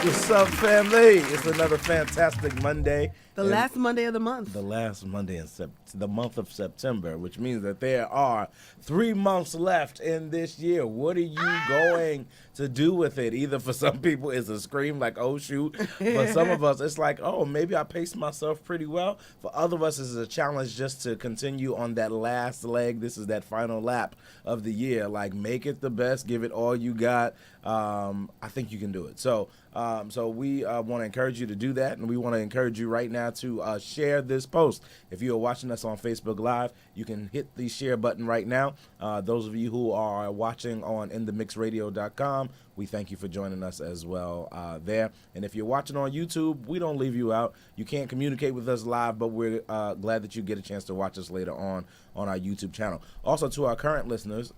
What's up, family? It's another fantastic Monday. The last Monday of the month. The last Monday in the month of September, which means that there are 3 months left in this year. What are you going to do with it? Either for some people it's a scream like, oh, shoot. For some of us, it's like, oh, maybe I paced myself pretty well. For other of us, it's a challenge just to continue on that last leg. This is that final lap of the year. Like, make it the best. Give it all you got. I think you can do it. So we want to encourage you to do that, and we want to encourage you right now to share this post. If you are watching us on Facebook Live, you can hit the share button right now. Those of you who are watching on inthemixradio.com, we thank you for joining us as well there. And if you're watching on YouTube, we don't leave you out. You can't communicate with us live, but we're glad that you get a chance to watch us later on our YouTube channel. Also, to our current listeners,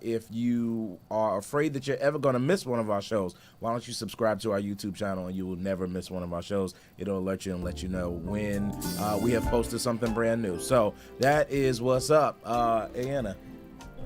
if you are afraid that you're ever going to miss one of our shows, why don't you subscribe to our YouTube channel and you will never miss one of our shows. It'll alert you and let you know when we have posted something brand new. So that is what's up. Ayanna.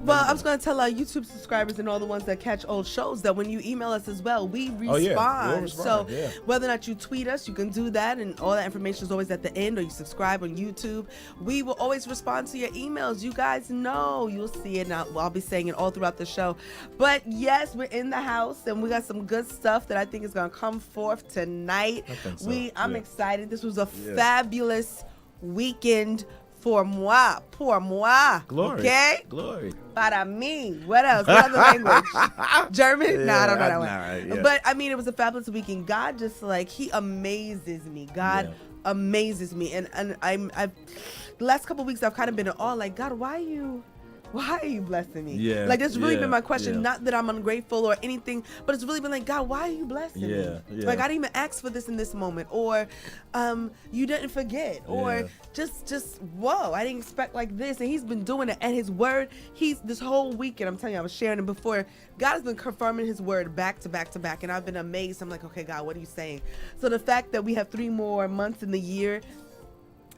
Well, I was going to tell our YouTube subscribers and all the ones that catch old shows that when you email us as well, we respond. Oh, yeah. We'll respond. So whether or not you tweet us, you can do that, and all that information is always at the end, or you subscribe on YouTube. We will always respond to your emails. You guys know. You'll see it. Now, I'll be saying it all throughout the show. But, yes, we're in the house, and we got some good stuff that I think is going to come forth tonight. I think so. I'm excited. This was a fabulous weekend for moi, pour moi. Glory. Okay? Glory. Para mí. What else? What other language? German? Nah, I don't know that one. Yeah. But, I mean, it was a fabulous weekend. God just, like, he amazes me. God amazes me. And I've the last couple of weeks, I've kind of been in awe, like, God, why are you blessing me? Yeah. Like, that's really been my question. Yeah. Not that I'm ungrateful or anything, but it's really been like, God, why are you blessing me? Yeah. Like, I didn't even ask for this in this moment. Or you didn't forget. Or just whoa, I didn't expect like this. And he's been doing it. And his word, this whole weekend, I'm telling you, I was sharing it before. God has been confirming his word back to back to back. And I've been amazed. I'm like, okay, God, what are you saying? So the fact that we have 3 more months in the year,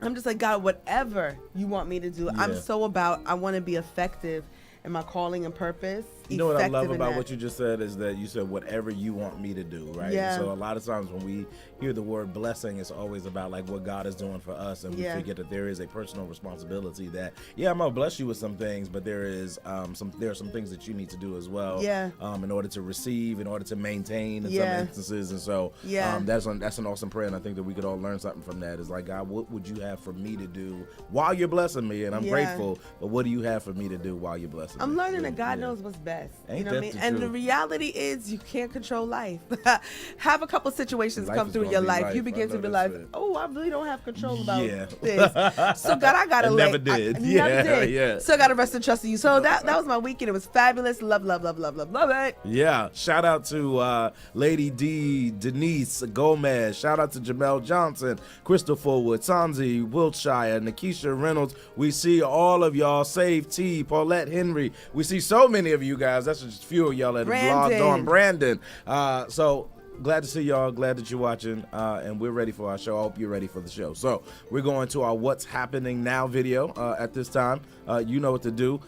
I'm just like, God, whatever you want me to do, I'm so about, I want to be effective in my calling and purpose. You know what I love about what you just said is that you said whatever you want me to do, right? Yeah. So a lot of times when we hear the word blessing, it's always about like what God is doing for us, and we forget that there is a personal responsibility that, I'm gonna bless you with some things, but there are some things that you need to do as well. In order to receive, in order to maintain in some instances. And so that's an awesome prayer, and I think that we could all learn something from that. Is like, God, what would you have for me to do while you're blessing me? And I'm grateful, but what do you have for me to do while you're blessing me? I'm learning that God knows what's best. Ain't you know what I mean? And the reality is you can't control life. Have a couple situations come through your life. You begin to realize, oh, I really don't have control about this. So God, I gotta never did. Never did. So I gotta rest and trust in you. So that was my weekend. It was fabulous. Love it. Yeah. Shout out to Lady D, Denise Gomez. Shout out to Jamel Johnson, Crystal Forward, Sanzi Wiltshire, Nikisha Reynolds. We see all of y'all. Save T, Paulette Henry. We see so many of you guys. That's just a few of y'all that have logged on. Brandon. So glad to see y'all. Glad that you're watching. And we're ready for our show. I hope you're ready for the show. So we're going to our What's Happening Now video at this time. You know what to do.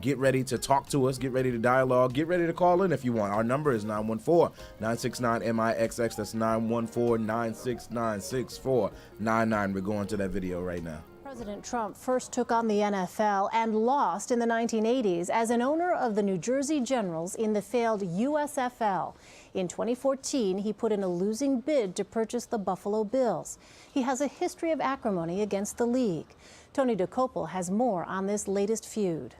Get ready to talk to us. Get ready to dialogue. Get ready to call in if you want. Our number is 914-969-MIXX. That's 914-969-6499. We're going to that video right now. President Trump first took on the NFL and lost in the 1980s as an owner of the New Jersey Generals in the failed USFL. In 2014, he put in a losing bid to purchase the Buffalo Bills. He has a history of acrimony against the league. Tony DeCopel has more on this latest feud.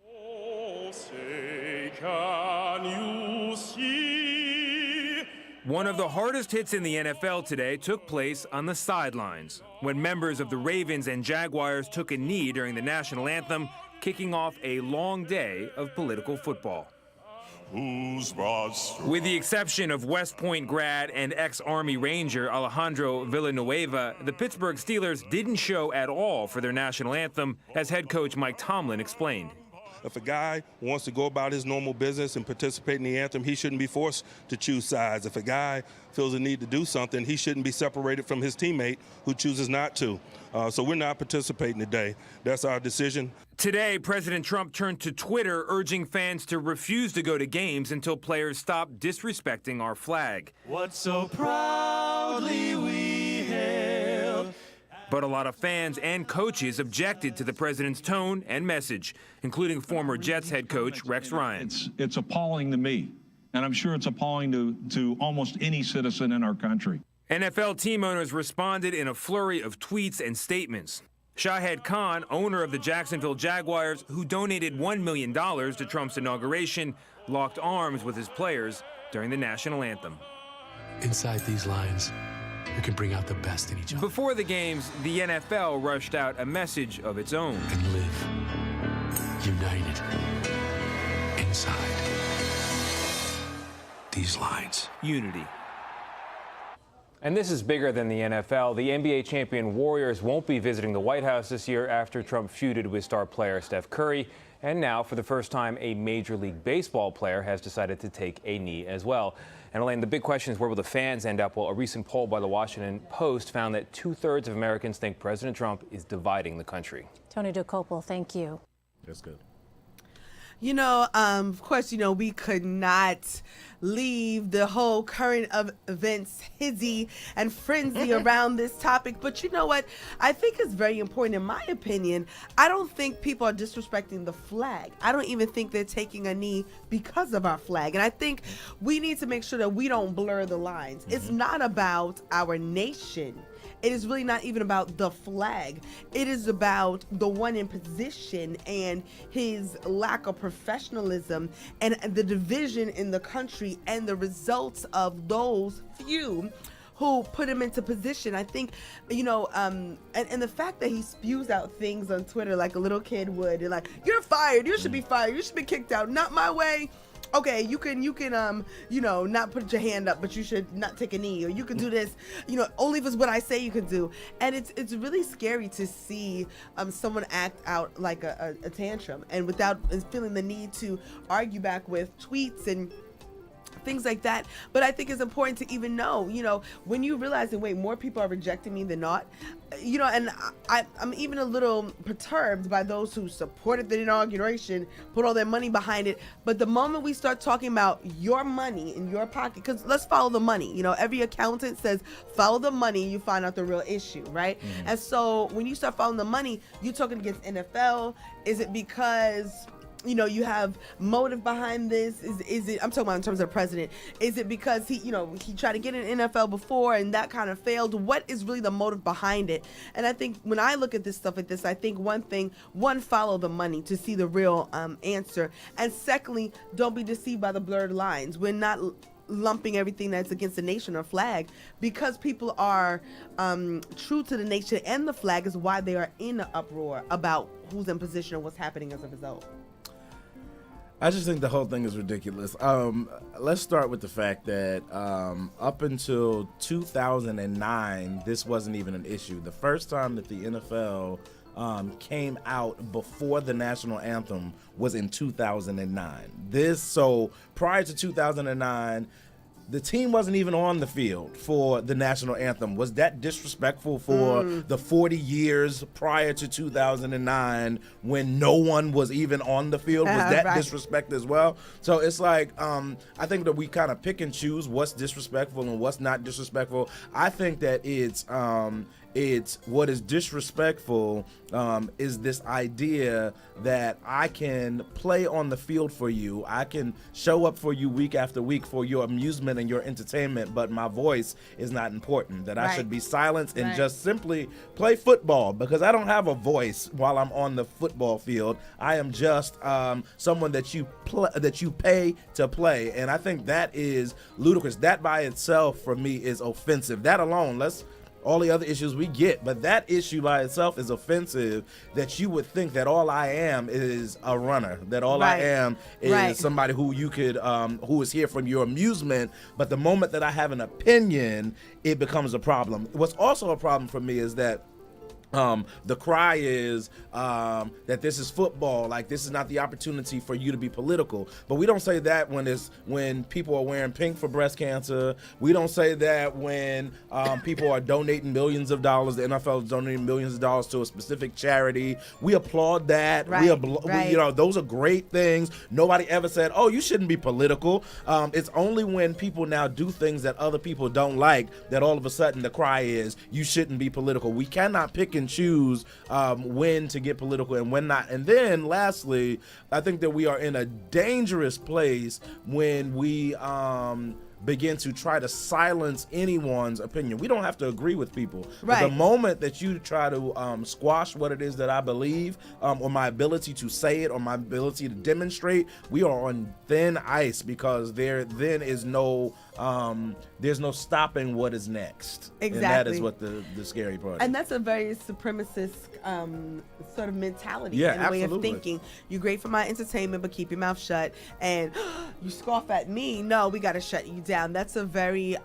Oh, say, can you see? One of the hardest hits in the NFL today took place on the sidelines when members of the Ravens and Jaguars took a knee during the national anthem, kicking off a long day of political football. With the exception of West Point grad and ex-Army Ranger Alejandro Villanueva, the Pittsburgh Steelers didn't show at all for their national anthem, as head coach Mike Tomlin explained. If a guy wants to go about his normal business and participate in the anthem, he shouldn't be forced to choose sides. If a guy feels a need to do something, he shouldn't be separated from his teammate who chooses not to. So we're not participating today. That's our decision. Today, President Trump turned to Twitter, urging fans to refuse to go to games until players stop disrespecting our flag. What so proudly we hailed. But a lot of fans and coaches objected to the president's tone and message, including former Jets head coach Rex Ryan. It's appalling to me, and I'm sure it's appalling to almost any citizen in our country. NFL team owners responded in a flurry of tweets and statements. Shahed Khan, owner of the Jacksonville Jaguars, who donated $1 million to Trump's inauguration, locked arms with his players during the national anthem. Inside these lines, we can bring out the best in each other. Before the games, the NFL rushed out a message of its own. And live united inside these lines. Unity. And this is bigger than the NFL. The NBA champion Warriors won't be visiting the White House this year after Trump feuded with star player Steph Curry. And now, for the first time, a Major League Baseball player has decided to take a knee as well. And Elaine, the big question is, where will the fans end up? Well, a recent poll by the Washington Post found that 2/3 of Americans think President Trump is dividing the country. Tony DeCopel, thank you. That's good. Of course, we could not leave the whole current of events hizzy and frenzy around this topic. But you know what? I think it's very important, in my opinion. I don't think people are disrespecting the flag. I don't even think they're taking a knee because of our flag. And I think we need to make sure that we don't blur the lines. It's not about our nation. It is really not even about the flag. It is about the one in position and his lack of professionalism and the division in the country and the results of those few who put him into position. I think, and the fact that he spews out things on Twitter like a little kid would, and like, you're fired, you should be fired, you should be kicked out, not my way. Okay, you can not put your hand up, but you should not take a knee, or you can do this, only if it's what I say you can do. And it's really scary to see someone act out like a tantrum and without feeling the need to argue back with tweets and things like that. But I think it's important to even know, when you realize that, wait, more people are rejecting me than not, and I'm even a little perturbed by those who supported the inauguration, put all their money behind it. But the moment we start talking about your money in your pocket, because let's follow the money, every accountant says follow the money, you find out the real issue, right? Mm-hmm. And so when you start following the money, you're talking against NFL. Is it because you have motive behind this? Is it, I'm talking about in terms of the president, is it because he tried to get in NFL before and that kind of failed? What is really the motive behind it? And I think when I look at this stuff like this, I think one, follow the money to see the real answer. And secondly, don't be deceived by the blurred lines. We're not lumping everything that's against the nation or flag, because people are true to the nation and the flag is why they are in an uproar about who's in position and what's happening as a result. I just think the whole thing is ridiculous. Let's start with the fact that up until 2009, this wasn't even an issue. The first time that the NFL came out before the national anthem was in 2009. So prior to 2009, the team wasn't even on the field for the national anthem. Was that disrespectful for the 40 years prior to 2009 when no one was even on the field? Was that right. Disrespect as well? So it's like, I think that we kind of pick and choose what's disrespectful and what's not disrespectful. I think that it's what is disrespectful is this idea that I can play on the field for you. I can show up for you week after week for your amusement and your entertainment, but my voice is not important. That I should be silenced and just simply play football, because I don't have a voice while I'm on the football field. I am just someone that you pay to play, and I think that is ludicrous. That by itself for me is offensive. That alone, all the other issues we get, but that issue by itself is offensive, that you would think that all I am is a runner, that all I am is somebody who you could, who is here for your amusement, but the moment that I have an opinion, it becomes a problem. What's also a problem for me is that The cry is that this is football. Like, this is not the opportunity for you to be political. But we don't say that when people are wearing pink for breast cancer. We don't say that when people are donating millions of dollars. The NFL is donating millions of dollars to a specific charity. We applaud that. Right, right. Those are great things. Nobody ever said, "Oh, you shouldn't be political." It's only when people now do things that other people don't like that all of a sudden the cry is, "You shouldn't be political." We cannot pick and choose when to get political and when not. And then lastly, I think that we are in a dangerous place when we begin to try to silence anyone's opinion. We don't have to agree with people. Right. But the moment that you try to squash what it is that I believe, or my ability to say it, or my ability to demonstrate, we are on thin ice, because there then is there's no stopping what is next. Exactly. And that is what the scary part And is. that's a very supremacist sort of mentality Yeah, and way of absolutely. thinking. You're great for my entertainment, but keep your mouth shut. And you scoff at me. No, we got to shut you down. That's a very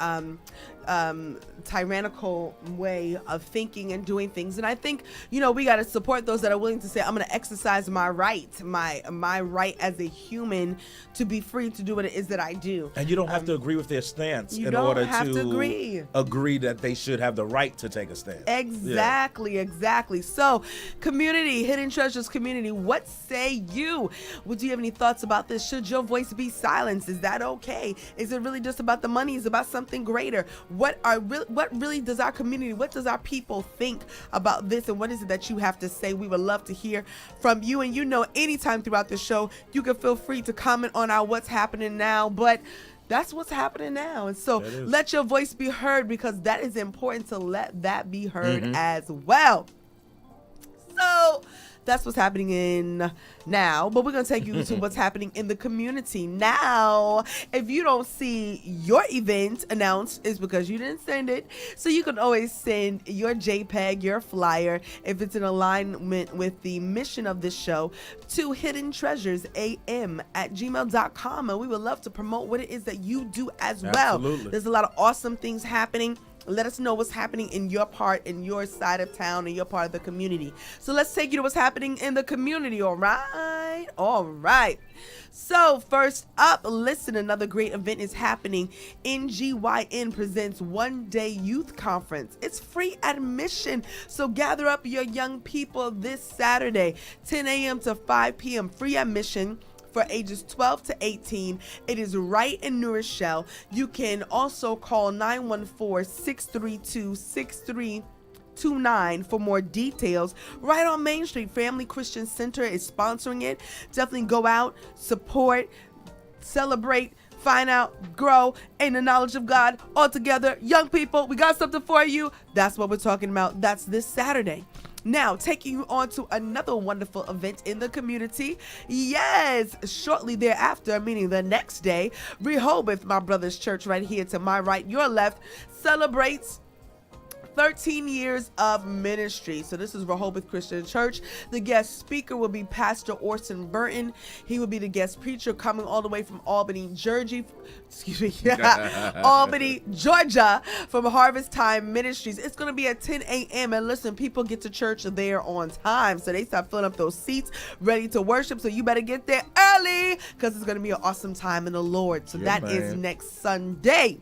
tyrannical way of thinking and doing things. And I think, we got to support those that are willing to say, I'm going to exercise my right, my right as a human to be free to do what it is that I do. And you don't have to agree with their stance you in don't order have to agree that they should have the right to take a stance. Exactly. So, community, Hidden Treasures community, what say you? Do you have any thoughts about this? Should your voice be silenced? Is that okay? Is it really just about the money? Is it about something greater? What really does our community, what does our people think about this, and what is it that you have to say? We would love to hear from you. And anytime throughout the show, you can feel free to comment on our What's Happening Now, but that's what's happening now. And so let your voice be heard, because that is important to let that be heard as well. So that's what's happening in now, but we're going to take you to what's happening in the community now. If you don't see your event announced, it's because you didn't send it. So you can always send your JPEG, your flyer, if it's in alignment with the mission of this show, to hiddentreasuresam@gmail.com, and we would love to promote what it is that you do as well. Absolutely. There's a lot of awesome things happening. Let us know what's happening in your part, in your side of town, in your part of the community. So let's take you to what's happening in the community, all right? All right. So first up, listen, another great event is happening. NGYN presents One Day Youth Conference. It's free admission. So gather up your young people this Saturday, 10 a.m. to 5 p.m. Free admission for ages 12 to 18. It is right in New Rochelle. You can also call 914-632-6329 for more details. Right on Main Street, Family Christian Center is sponsoring it. Definitely go out, support, celebrate, find out, grow in the knowledge of God all together. Young people, we got something for you. That's what we're talking about. That's this Saturday. Now, taking you on to another wonderful event in the community. Yes, shortly thereafter, meaning the next day, Rehoboth, my brother's church right here to my right, your left, celebrates 13 years of ministry. So this is Rehoboth Christian Church. The guest speaker will be Pastor Orson Burton. He will be the guest preacher coming all the way from Albany, Georgia, Albany, Georgia, from Harvest Time Ministries. It's going to be at 10 a.m. And listen, people get to church there on time. So they start filling up those seats, ready to worship. So you better get there early, because it's going to be an awesome time in the Lord. So that is next Sunday.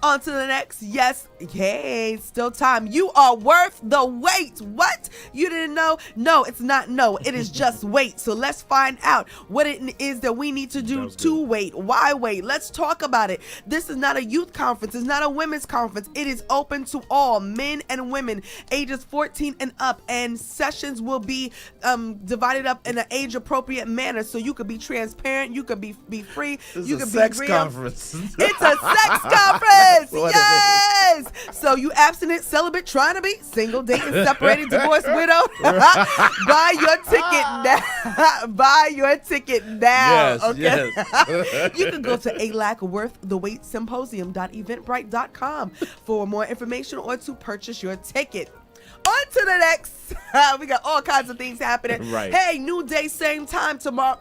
On to the next. Yes, hey, still time. You are worth the wait. What? You didn't know? No, it's not no. It is just wait. So let's find out what it is that we need to do to wait. Why wait? Let's talk about it. This is not a youth conference. It's not a women's conference. It is open to all men and women ages 14 and up. And sessions will be divided up in an age appropriate manner. So you could be transparent. You could be free. You could be real. It's a sex conference. It's a sex conference. Yes. So you abstinent, celibate, trying to be single, dating, separated, divorced, widow, buy your ticket now. Buy your ticket now. Yes, okay. yes. You can go to ALACWorthTheWaitSymposium.eventbrite.com for more information or to purchase your ticket. On to the next. We got all kinds of things happening. Right. Hey, new day, same time tomorrow.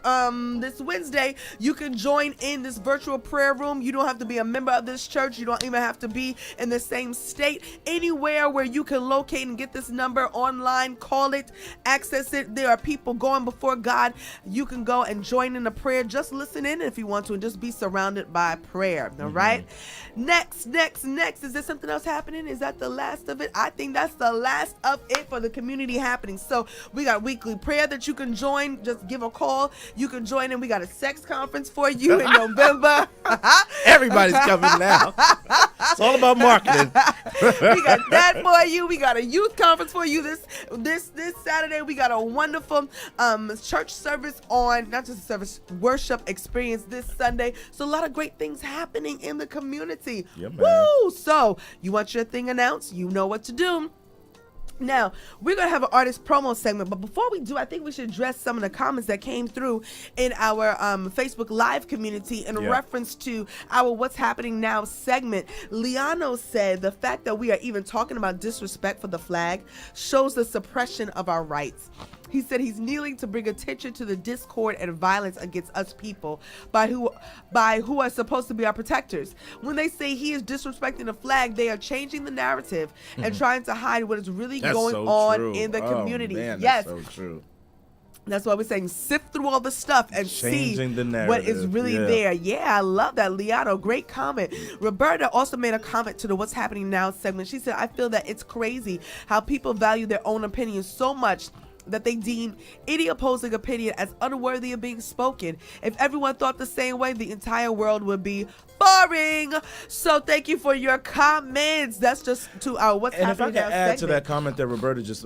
This Wednesday, you can join in this virtual prayer room. You don't have to be a member of this church. You don't even have to be in the same state. Anywhere where you can locate and get this number online, call it, access it. There are people going before God. You can go and join in the prayer. Just listen in if you want to, and just be surrounded by prayer. All right. Next. Is there something else happening? Is that the last of it? I think that's the last of it for the community happening. So we got weekly prayer that you can join. Just give a call. You can join in. We got a sex conference for you in November. Everybody's coming now. It's all about marketing. We got that for you. We got a youth conference for you this Saturday. We got a wonderful church service on, not just a service, worship experience this Sunday. So a lot of great things happening in the community. Yeah, man. Woo! So you want your thing announced? You know what to do. Now, we're going to have an artist promo segment, but before we do, I think we should address some of the comments that came through in our Facebook Live community in reference to our What's Happening Now segment. Liano said the fact that we are even talking about disrespect for the flag shows the suppression of our rights. He said he's kneeling to bring attention to the discord and violence against us people by who are supposed to be our protectors. When they say he is disrespecting the flag, they are changing the narrative and trying to hide what is really going on in the community. Man, yes, that's so true. That's why we're saying sift through all the stuff and see the what is really there. Yeah, I love that, Liano. Great comment. Roberta also made a comment to the What's Happening Now segment. She said, I feel that it's crazy how people value their own opinions so much that they deem any opposing opinion as unworthy of being spoken. If everyone thought the same way, the entire world would be boring. So thank you for your comments. That's just to our What's Happening Now segment. And if I can add to that comment that Roberta just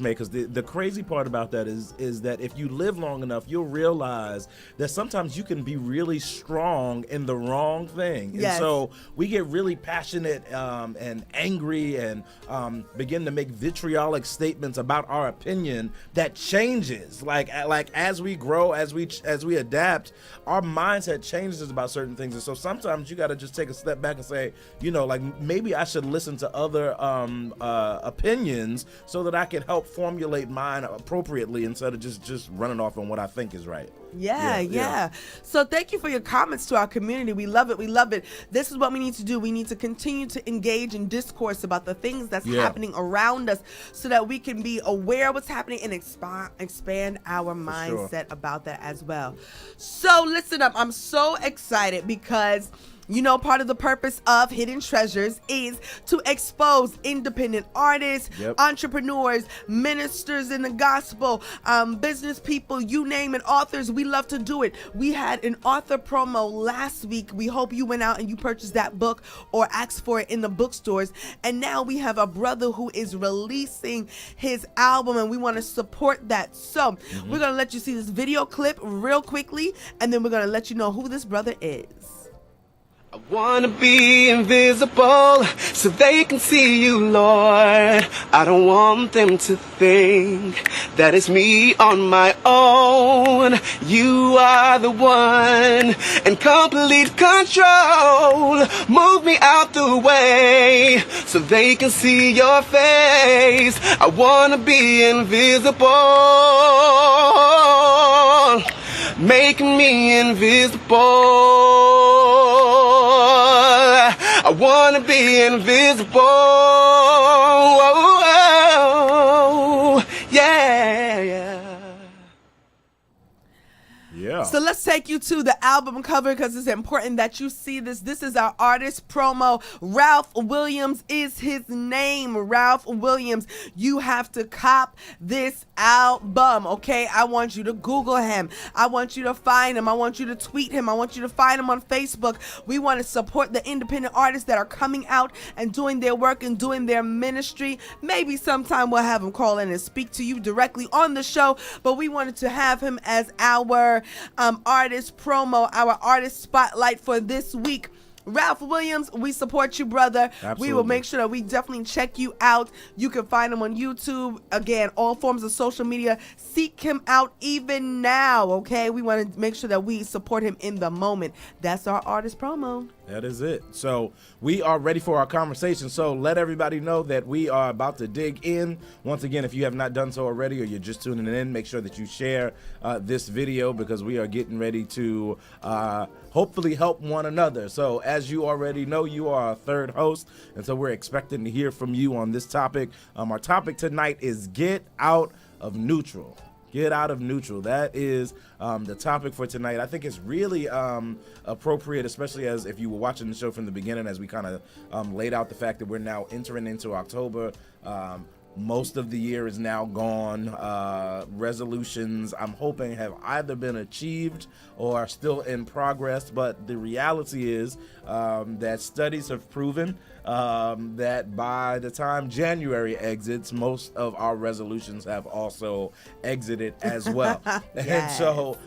made, because the crazy part about that is that if you live long enough, you'll realize that sometimes you can be really strong in the wrong thing. Yes. And so we get really passionate and angry and begin to make vitriolic statements about our opinion that changes. Like as we grow, as we adapt, our mindset changes about certain things. And so sometimes you got to just take a step back and say, like maybe I should listen to other opinions so that I can help formulate mine appropriately instead of just running off on what I think is right. Yeah. So thank you for your comments to our community. We love it. This is what we need to do. We need to continue to engage in discourse about the things that's happening around us so that we can be aware of what's happening and expand our mindset about that as well. So listen up. I'm so excited because part of the purpose of Hidden Treasures is to expose independent artists, entrepreneurs, ministers in the gospel, business people, you name it, authors. We love to do it. We had an author promo last week. We hope you went out and you purchased that book or asked for it in the bookstores. And now we have a brother who is releasing his album and we want to support that. So we're going to let you see this video clip real quickly and then we're going to let you know who this brother is. I wanna be invisible so they can see you, Lord. I don't want them to think that it's me on my own. You are the one in complete control. Move me out the way so they can see your face. I wanna be invisible, making me invisible. I wanna be invisible. Yeah. So let's take you to the album cover because it's important that you see this. This is our artist promo. Ralph Williams is his name. Ralph Williams. You have to cop this album, okay? I want you to Google him. I want you to find him. I want you to tweet him. I want you to find him on Facebook. We want to support the independent artists that are coming out and doing their work and doing their ministry. Maybe sometime we'll have him call in and speak to you directly on the show, but we wanted to have him as our artist promo, our artist spotlight for this week. Ralph Williams, we support you, brother. Absolutely. We will make sure that we definitely check you out. You can find him on YouTube. Again, all forms of social media. Seek him out even now, okay? We want to make sure that we support him in the moment. That's our artist promo. That is it. So we are ready for our conversation. So let everybody know that we are about to dig in. Once again, if you have not done so already or you're just tuning in, make sure that you share this video because we are getting ready to hopefully help one another. So as you already know, you are our third host, and so we're expecting to hear from you on this topic. Our topic tonight is get out of neutral. Get out of neutral. That is the topic for tonight. I think it's really appropriate, especially as if you were watching the show from the beginning, as we kind of laid out the fact that we're now entering into October. Most of the year is now gone. Resolutions, I'm hoping, have either been achieved or are still in progress. But the reality is that studies have proven that by the time January exits, most of our resolutions have also exited as well. Yes. And so,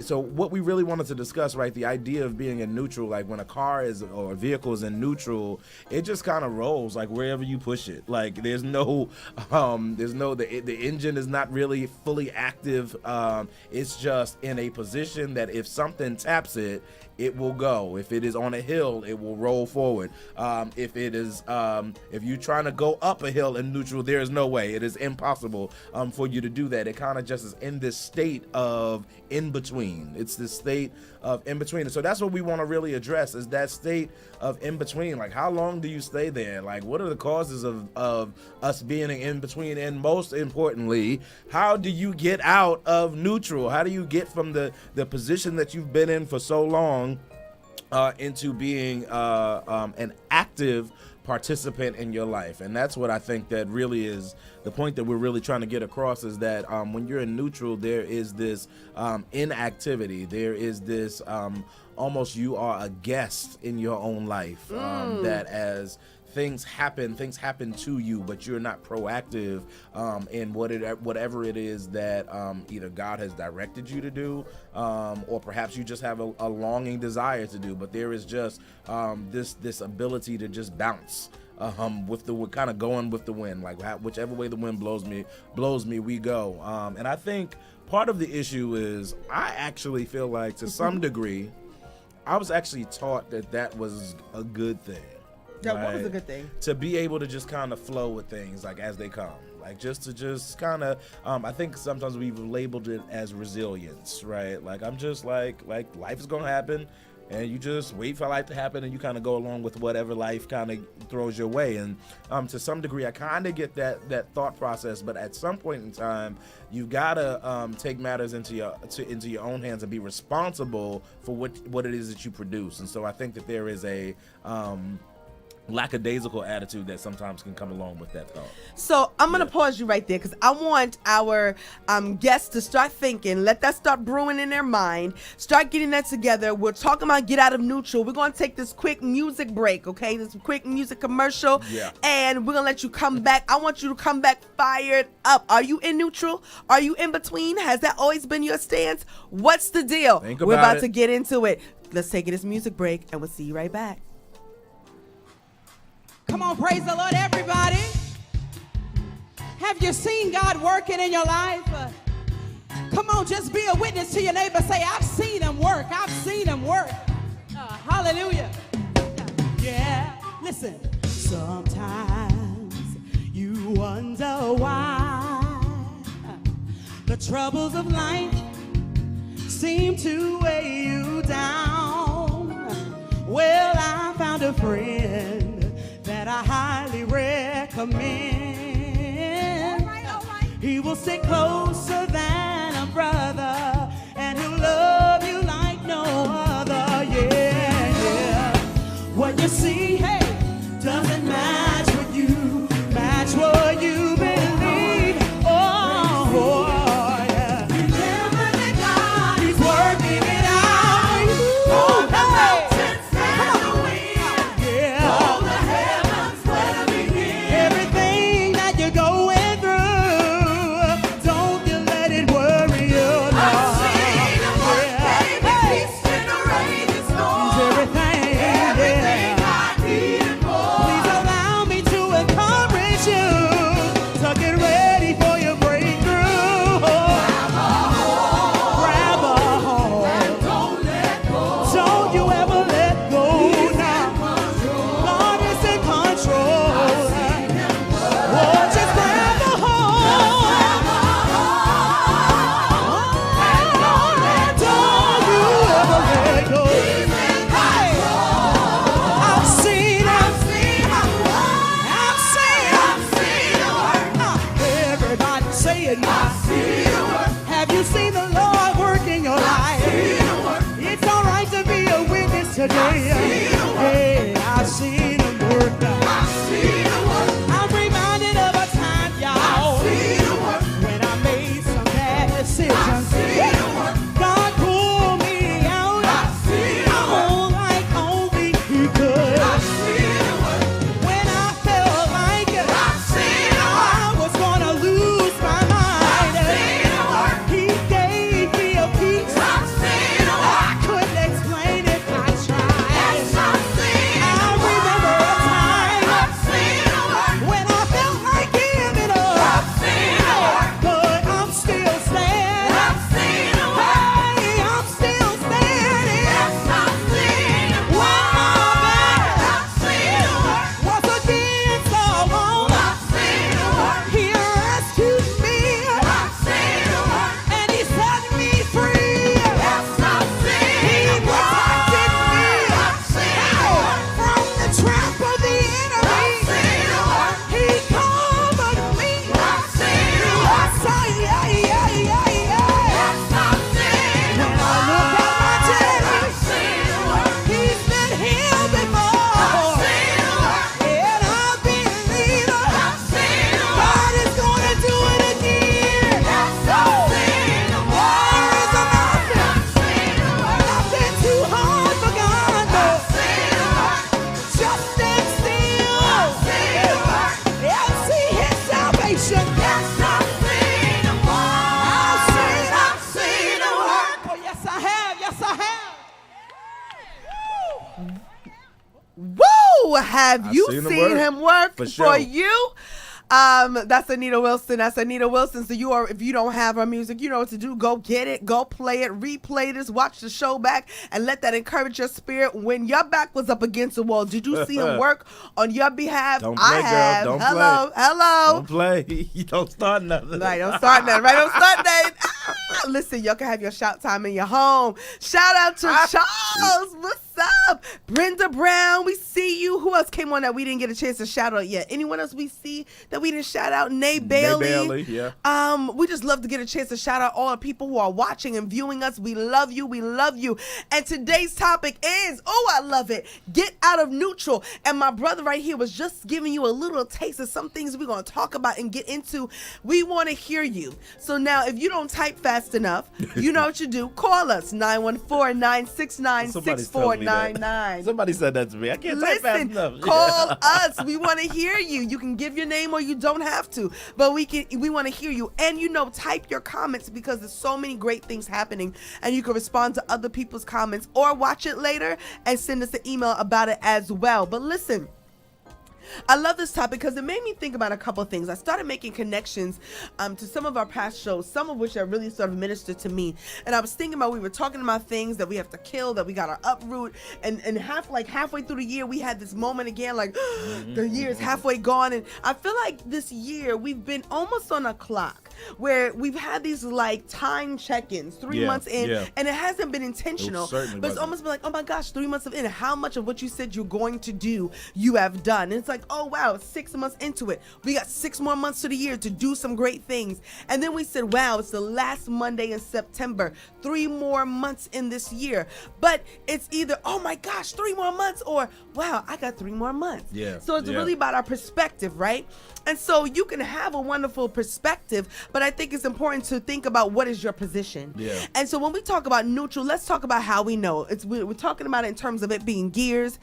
so what we really wanted to discuss, right, the idea of being in neutral, like when a car is or a vehicle is in neutral, it just kind of rolls like wherever you push it. Like the engine is not really fully active. It's just in a position that if something taps it, it will go. If it is on a hill, it will roll forward. If you're trying to go up a hill in neutral, there is no way. It is impossible for you to do that. It kind of just is in this state of in between. It's this state of in between. And so that's what we want to really address, is that state of in between. Like, how long do you stay there? Like, what are the causes of us being in between? And most importantly, how do you get out of neutral? How do you get from the position that you've been in for so long into being an active participant in your life? And that's what I think that really is the point that we're really trying to get across, is that when you're in neutral, there is this inactivity. There is this almost you are a guest in your own life, that as things happen to you, but you're not proactive in whatever it is that either God has directed you to do, or perhaps you just have a longing desire to do. But there is just this ability to just bounce with the kind of going with the wind, like whichever way the wind blows me, we go. And I think part of the issue is I actually feel like to some degree I was actually taught that was a good thing. Yeah, what was a good thing? To be able to just kind of flow with things like as they come. Like just kind of, I think sometimes we've labeled it as resilience, right? Like I'm just like life is going to happen and you just wait for life to happen and you kind of go along with whatever life kind of throws your way. And to some degree, I kind of get that thought process, but at some point in time, you gotta take matters into your own hands and be responsible for what it is that you produce. And so I think that there is a lackadaisical attitude that sometimes can come along with that thought. So I'm going to pause you right there because I want our guests to start thinking, let that start brewing in their mind, start getting that together. We're talking about get out of neutral. We're going to take this quick music break, okay? This quick music commercial. Yeah. And we're going to let you come back. I want you to come back fired up. Are you in neutral? Are you in between? Has that always been your stance? What's the deal? We're about to get into it. Let's take this music break and we'll see you right back. Come on, praise the Lord, everybody. Have you seen God working in your life? Come on, just be a witness to your neighbor. Say, I've seen him work. I've seen him work. Hallelujah. Yeah, listen. Sometimes you wonder why the troubles of life seem to weigh you down. Well, I found a friend that I highly recommend. All right. He will stick closer than a brother, and he'll love you like no other. Yeah. What you see, hey, doesn't match what you believe. Oh, yeah. Remember that God is working it out. Oh, the mountains and the wind. Yeah. All the heavens will begin. Everything that you're going through, don't you let it worry you. I've seen him work, baby. Peace in a rainy storm. Everything I Hey, I've seen him work. I'm reminded of a time, y'all, when I made some bad decisions. God pulled me out. Oh, like only He could. When I felt like I was gonna lose my mind, He gave me a peace. I couldn't explain it. I tried. I remember a time when I felt like giving up, but I'm still standing. Hey, I'm still standing. When my back was against the wall, He rescued me, and He set me free. He protected me from the trap of the enemy. He covered me. Yes, when I look at my daddy, he's been here before, and I believe God is gonna do it again. There is nothing too hard for God. Just stand still and see His salvation. Oh, yes, I have. Yes, I have. Woo! Have you seen him seen work. him work For for sure. you? That's Anita Wilson. That's Anita Wilson. So if you don't have her music, you know what to do. Go get it. Go play it. Replay this. Watch the show back, and let that encourage your spirit. When your back was up against the wall, did you see him work on your behalf? Don't play, I have. girl. Don't Hello. play. Hello. Don't play. You don't start nothing. Right, don't start nothing. Right, don't start nothing. Listen, y'all can have your shout time in your home. Shout out to Charles. What's up? Brenda Brown, we see you. Who else came on that we didn't get a chance to shout out yet? Anyone else we see that we didn't shout out? Nay Bailey. Yeah. We just love to get a chance to shout out all the people who are watching and viewing us. We love you. We love you. And today's topic is, I love it, get out of neutral. And my brother right here was just giving you a little taste of some things we're going to talk about and get into. We want to hear you. So now, if you don't type fast enough, you know what you do. Call us, 914-969-6499. Somebody said that to me. I can't type fast enough. Call us. We want to hear you. You can give your name or you don't have to, but we want to hear you. And type your comments, because there's so many great things happening, and you can respond to other people's comments or watch it later and send us an email about it as well. But listen, I love this topic because it made me think about a couple of things. I started making connections to some of our past shows, some of which are really sort of ministered to me. And I was thinking about, we were talking about things that we have to kill, that we got to uproot. And halfway through the year, we had this moment again, like the year is halfway gone. And I feel like this year we've been almost on a clock where we've had these like time check-ins, 3 months in, and it hasn't been intentional. But it's almost been like, oh my gosh, 3 months in, how much of what you said you're going to do, you have done. And it's like, oh wow, 6 months into it, we got 6 more months to the year to do some great things. And then we said, wow, it's the last Monday in September, 3 more months in this year. But it's either, oh my gosh, 3 more months, or wow, I got 3 more months. So it's really about our perspective, right? And so you can have a wonderful perspective, but I think it's important to think about what is your position. And so when we talk about neutral, let's talk about how we know. We're talking about it in terms of it being gears.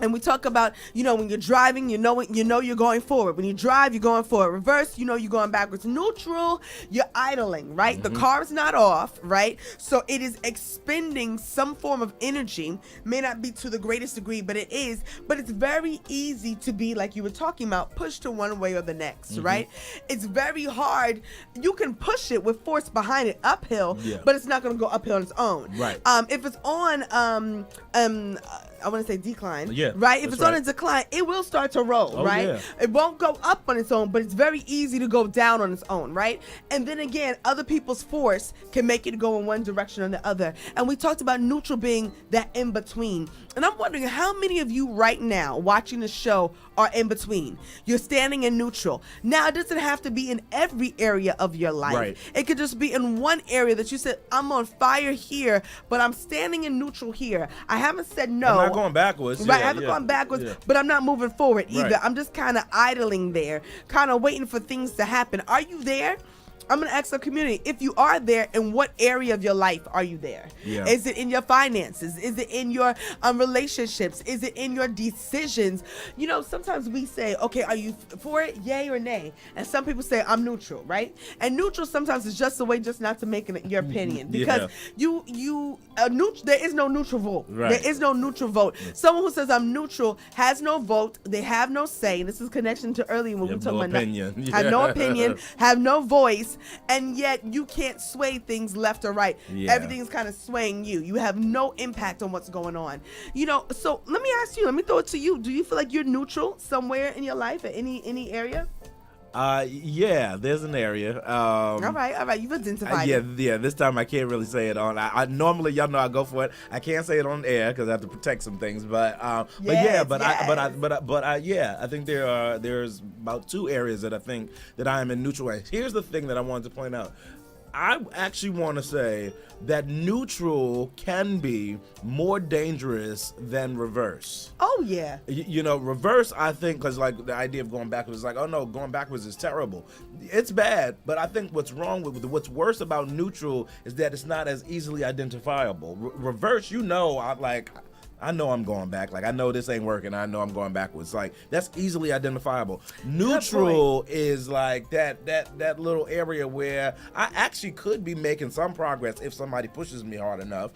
And we talk about, when you're driving, you know you're going forward. When you drive, you're going forward. Reverse, you're going backwards. Neutral, you're idling, right? The car is not off, right? So it is expending some form of energy. May not be to the greatest degree, but it is. But it's very easy to be, like you were talking about, pushed to one way or the next, right? It's very hard. You can push it with force behind it uphill, but it's not going to go uphill on its own. Right. If it's on, I want to say decline. Yeah, right? If that's it's on right. a decline, it will start to roll, Oh, right? yeah. It won't go up on its own, but it's very easy to go down on its own, right? And then again, other people's force can make it go in one direction or the other. And we talked about neutral being that in between. And I'm wondering how many of you right now watching the show are in between. You're standing in neutral. Now, it doesn't have to be in every area of your life. Right. It could just be in one area that you said, I'm on fire here, but I'm standing in neutral here. I haven't said no. I'm not going backwards. Right, Yeah, I haven't yeah, gone backwards, yeah. but I'm not moving forward either. Right. I'm just kind of idling there, kind of waiting for things to happen. Are you there? I'm going to ask the community, if you are there, in what area of your life are you there? Yeah. Is it in your finances? Is it in your relationships? Is it in your decisions? You know, sometimes we say, okay, are you for it, yay or nay? And some people say, I'm neutral, right? And neutral sometimes is just a way just not to make your opinion. Because there is no neutral vote. Right. There is no neutral vote. Someone who says I'm neutral has no vote. They have no say. This is connection to earlier when we Have talked no about opinion. have no Yeah. opinion, have no voice, and yet you can't sway things left or right. Yeah. Everything's kind of swaying you. You have no impact on what's going on. You know, so let me ask you, let me throw it to you. Do you feel like you're neutral somewhere in your life, at any area? Yeah, there's an area. All right, you've identified it. Yeah. This time I can't really say it on. I normally, y'all know, I go for it. I can't say it on air because I have to protect some things. I think there's about 2 areas that I think that I am in neutral. And here's the thing that I wanted to point out. I actually want to say that neutral can be more dangerous than reverse. Oh, yeah. You know, reverse, I think, because like the idea of going backwards is like, oh no, going backwards is terrible. It's bad, but I think what's worse about neutral is that it's not as easily identifiable. Reverse, you know, I know I'm going back. Like, I know this ain't working. I know I'm going backwards. Like, that's easily identifiable. Neutral is like that little area where I actually could be making some progress if somebody pushes me hard enough.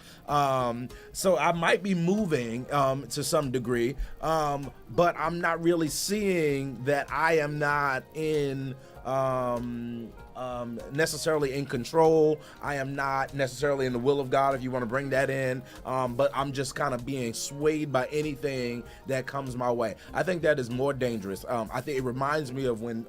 So I might be moving to some degree, but I'm not really seeing that I am not in necessarily in control. I am not necessarily in the will of God, if you want to bring that in, but I'm just kind of being swayed by anything that comes my way. I think that is more dangerous. I think it reminds me of when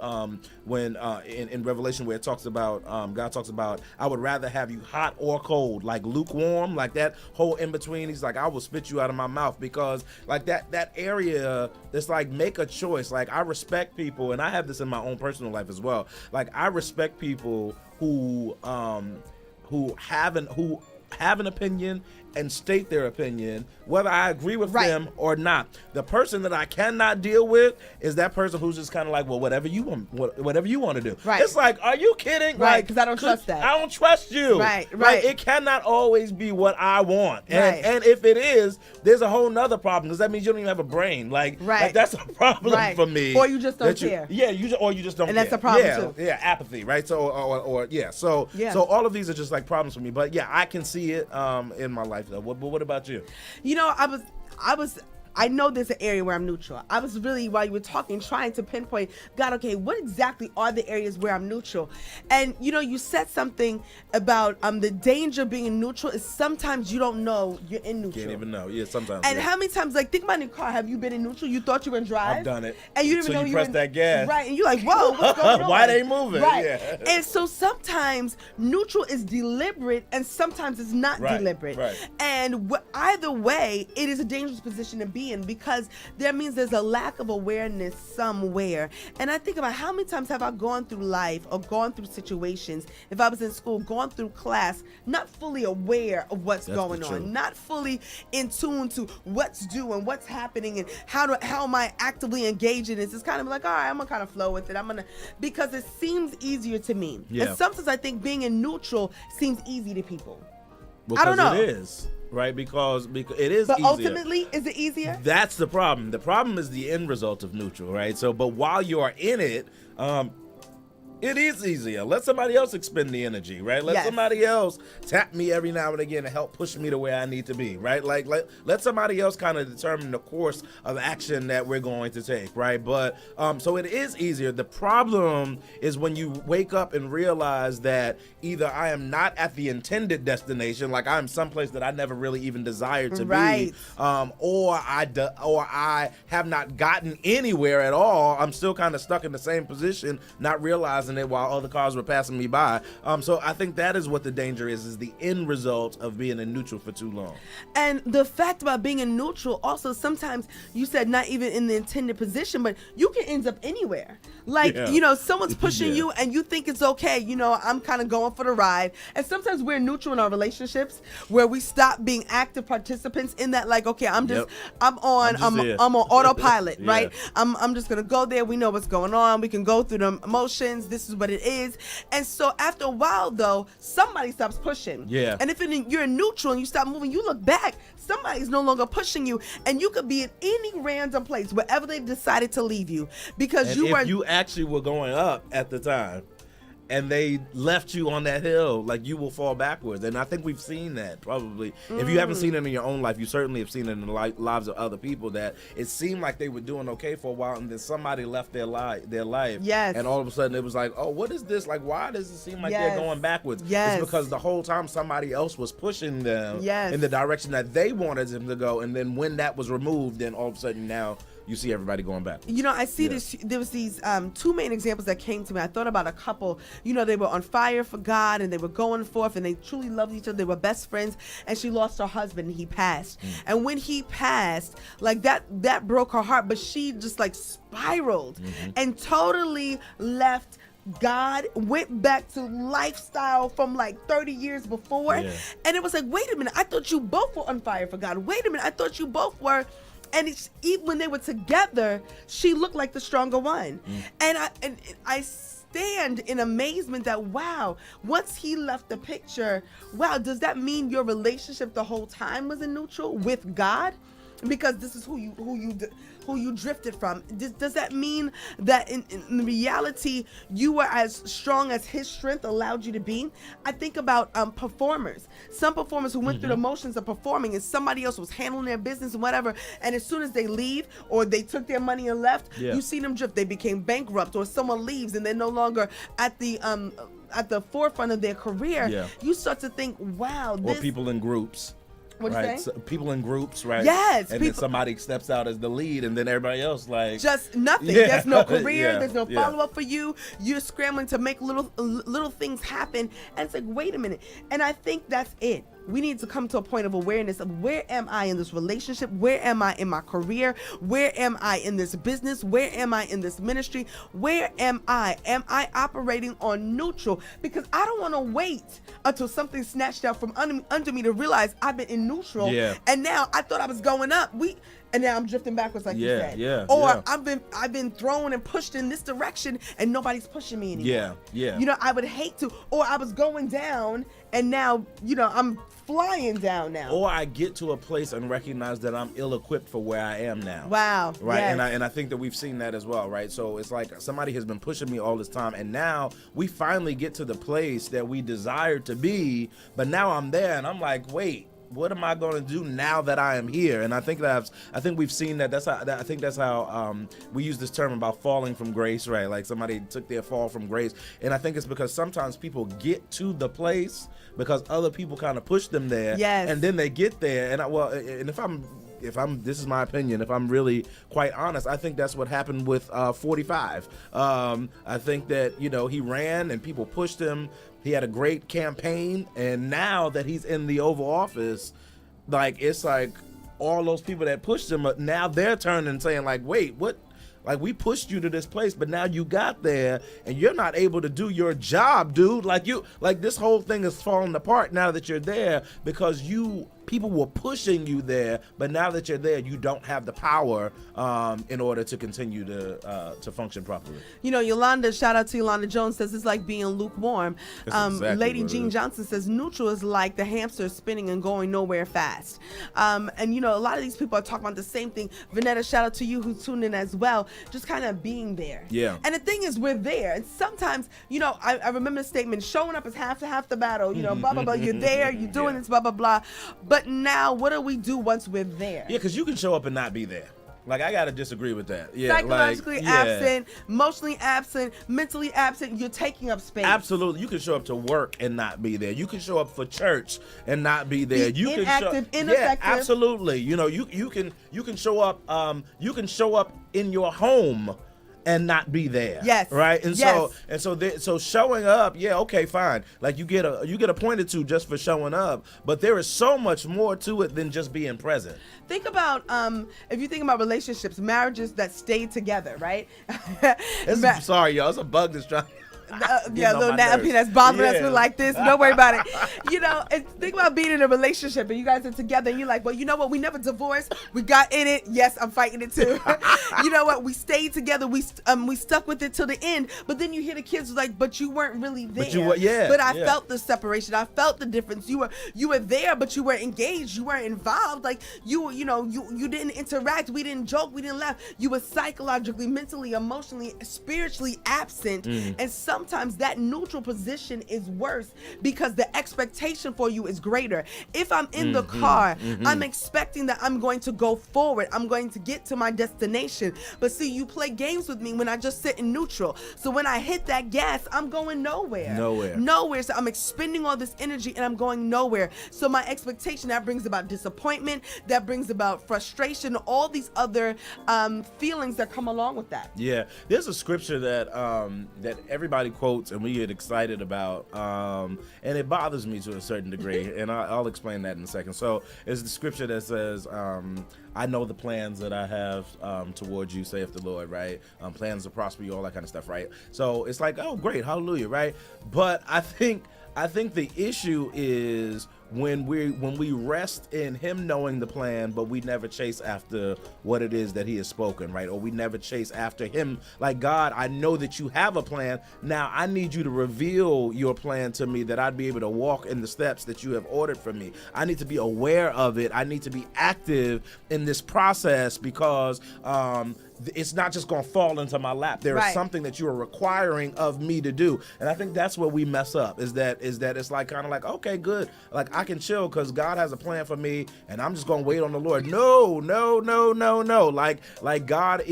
in Revelation, where it talks about God talks about, I would rather have you hot or cold, like lukewarm, like that whole in between. He's like, I will spit you out of my mouth, because like that area that's like, make a choice. Like, I respect people, and I have this in my own personal life as well. Like, I respect people who have an opinion and state their opinion, whether I agree with them or not. The person that I cannot deal with is that person who's just kind of like, well, whatever you want to do. Right. It's like, are you kidding? Right, Like, because I don't trust that. I don't trust you. Right. Like, it cannot always be what I want. And if it is, there's a whole nother problem, because that means you don't even have a brain. Like that's a problem for me. Or you just don't care. You just don't care. And that's a problem too. Yeah, apathy, right? So So all of these are just like problems for me. But yeah, I can see it in my life though. What about you? You know, I know there's an area where I'm neutral. I was really, while you were talking, trying to pinpoint, God, okay, what exactly are the areas where I'm neutral? And, you know, you said something about the danger of being neutral is sometimes you don't know you're in neutral. Can't even know. Yeah, sometimes. And how many times, like, think about in your car, have you been in neutral? You thought you were in drive? I've done it. And you didn't even know you press that gas. Right, and you're like, whoa, what's going on? Why they moving? Right. Yeah. And so sometimes neutral is deliberate and sometimes it's not deliberate. Right. And either way, it is a dangerous position to be in, because that means there's a lack of awareness somewhere. And I think about how many times have I gone through life or gone through situations, if I was in school, gone through class, not fully aware of what's going on, not fully in tune to what's due and what's happening and how am I actively engaged in this. It's kind of like, all right, I'm gonna kind of flow with it. Because it seems easier to me. Yeah. And sometimes I think being in neutral seems easy to people. Because I don't know. It is. Right, because it is but easier. ultimately, is it easier? That's the problem. The problem is the end result of neutral, right? So, but while you are in it, It is easier. Let somebody else expend the energy, right? Let somebody else tap me every now and again and help push me to where I need to be, right? Like let somebody else kind of determine the course of action that we're going to take, right? But so it is easier. The problem is when you wake up and realize that either I am not at the intended destination, like I'm someplace that I never really even desired to be, or I have not gotten anywhere at all. I'm still kind of stuck in the same position, not realizing it while other cars were passing me by. So I think that is what the danger is the end result of being in neutral for too long. And the fact about being in neutral, also sometimes you said not even in the intended position, but you can end up anywhere. Like, you know, someone's pushing you and you think it's okay. You know, I'm kind of going for the ride. And sometimes we're neutral in our relationships where we stop being active participants in that, like, okay, I'm on autopilot, right? I'm just going to go there. We know what's going on. We can go through the emotions. This is what it is. And so after a while, though, somebody stops pushing. And if you're neutral and you stop moving, you look back, somebody's no longer pushing you. And you could be in any random place, wherever they decided to leave you. Because you actually were going up at the time and they left you on that hill, like you will fall backwards. And I think we've seen that probably. If you haven't seen it in your own life, you certainly have seen it in the lives of other people, that it seemed like they were doing okay for a while and then somebody left their life. And all of a sudden it was like, oh, what is this? Like, why does it seem like they're going backwards? It's because the whole time somebody else was pushing them in the direction that they wanted them to go. And then when that was removed, then all of a sudden now you see everybody going back. You know, I see this. There was these two main examples that came to me. I thought about a couple. You know, they were on fire for God and they were going forth and they truly loved each other. They were best friends. And she lost her husband and he passed. And when he passed, like that broke her heart. But she just like spiraled and totally left God, went back to lifestyle from like 30 years before. And it was like, wait a minute, I thought you both were on fire for God. Wait a minute, I thought you both were. And even when they were together, she looked like the stronger one. And I stand in amazement that, wow, once he left the picture, wow, does that mean your relationship the whole time was in neutral with God? Because this is who you drifted from. Does that mean that in reality you were as strong as his strength allowed you to be? I think about performers. Some performers who went through the motions of performing and somebody else was handling their business and whatever, and as soon as they leave or they took their money and left, you see them drift. They became bankrupt, or someone leaves and they're no longer at the forefront of their career. You start to think, wow, or people in groups. What'd you say? So people in groups, right? Yes. And then somebody steps out as the lead, and then everybody else like just nothing. There's no career. There's no follow up for you. You're scrambling to make little things happen, and it's like, wait a minute. And I think that's it. We need to come to a point of awareness of, where am I in this relationship? Where am I in my career? Where am I in this business? Where am I in this ministry? Where am I? Am I operating on neutral? Because I don't want to wait until something snatched out from under me to realize I've been in neutral. And now I thought I was going up. And now I'm drifting backwards, like you said. Or I've been thrown and pushed in this direction and nobody's pushing me anymore. You know, I would hate to. Or I was going down and now, you know, I'm flying down now. Or I get to a place and recognize that I'm ill-equipped for where I am now. Wow. Right. And I think that we've seen that as well, right? So it's like somebody has been pushing me all this time, and now we finally get to the place that we desire to be, but now I'm there and I'm like, wait, what am I going to do now that I am here? And I think we've seen that. I think that's how we use this term about falling from grace, right? Like somebody took their fall from grace. And I think it's because sometimes people get to the place because other people kind of push them there. And then they get there. And if I'm this is my opinion, if I'm really quite honest, I think that's what happened with 45. I think that, you know, he ran and people pushed him. He had a great campaign, and now that he's in the Oval Office, like, it's like all those people that pushed him, now they're turning and saying, like, wait, what? Like, we pushed you to this place, but now you got there and you're not able to do your job, dude. Like this whole thing is falling apart now that you're there because you people were pushing you there, but now that you're there, you don't have the power in order to continue to function properly. You know, Yolanda, shout out to Yolanda Jones, says it's like being lukewarm. Exactly Lady what it Jean is. Johnson says neutral is like the hamster spinning and going nowhere fast. And you know, a lot of these people are talking about the same thing. Vanetta, shout out to you who tuned in as well. Just kind of being there. Yeah. And the thing is, we're there. And sometimes, you know, I remember the statement, showing up is half the battle. You know, blah, blah, blah. You're there, you're doing this, blah, blah, blah. But now, what do we do once we're there? Yeah, because you can show up and not be there. Like, I got to disagree with that. Yeah, Psychologically absent, emotionally absent, mentally absent. You're taking up space. Absolutely. You can show up to work and not be there. You can show up for church and not be there. Be You inactive, can ineffective. Yeah, absolutely. You know, you can show up in your home and not be there. Yes. Right? And Yes. so showing up, yeah, okay, fine. Like you get appointed to just for showing up, but there is so much more to it than just being present. Think about if you think about relationships, marriages that stay together, right? Sorry, y'all. It's a bug that's trying. Yeah, little napkin that's bothering us like this. Don't worry about it. You know, think about being in a relationship and you guys are together and you're like, well, you know what? We never divorced. We got in it. Yes, I'm fighting it too. You know what? We stayed together. We stuck with it till the end. But then you hear the kids like, but you weren't really there. But you were, yeah. But I felt the separation. I felt the difference. You were there, but you weren't engaged. You weren't involved. Like you didn't interact. We didn't joke. We didn't laugh. You were psychologically, mentally, emotionally, spiritually absent. And sometimes that neutral position is worse because the expectation for you is greater. If I'm in the car, I'm expecting that I'm going to go forward. I'm going to get to my destination. But see, you play games with me when I just sit in neutral. So when I hit that gas, I'm going nowhere. Nowhere. So I'm expending all this energy and I'm going nowhere. So my expectation, that brings about disappointment, that brings about frustration, all these other feelings that come along with that. Yeah, there's a scripture that everybody quotes and we get excited about, and it bothers me to a certain degree, and I'll explain that in a second. So it's the scripture that says, I know the plans that I have towards you, saith the Lord, right? Plans to prosper you, all that kind of stuff, right? So it's like, oh, great, hallelujah, right? But I think the issue is when we rest in him knowing the plan, but we never chase after what it is that he has spoken, right? Or we never chase after him. Like, God, I know that you have a plan. Now I need you to reveal your plan to me that I'd be able to walk in the steps that you have ordered for me. I need to be aware of it. I need to be active in this process because it's not just going to fall into my lap. There is something that you are requiring of me to do. And I think that's where we mess up, is that it's like kind of like, okay, good. Like I can chill because God has a plan for me and I'm just going to wait on the Lord. No. Like God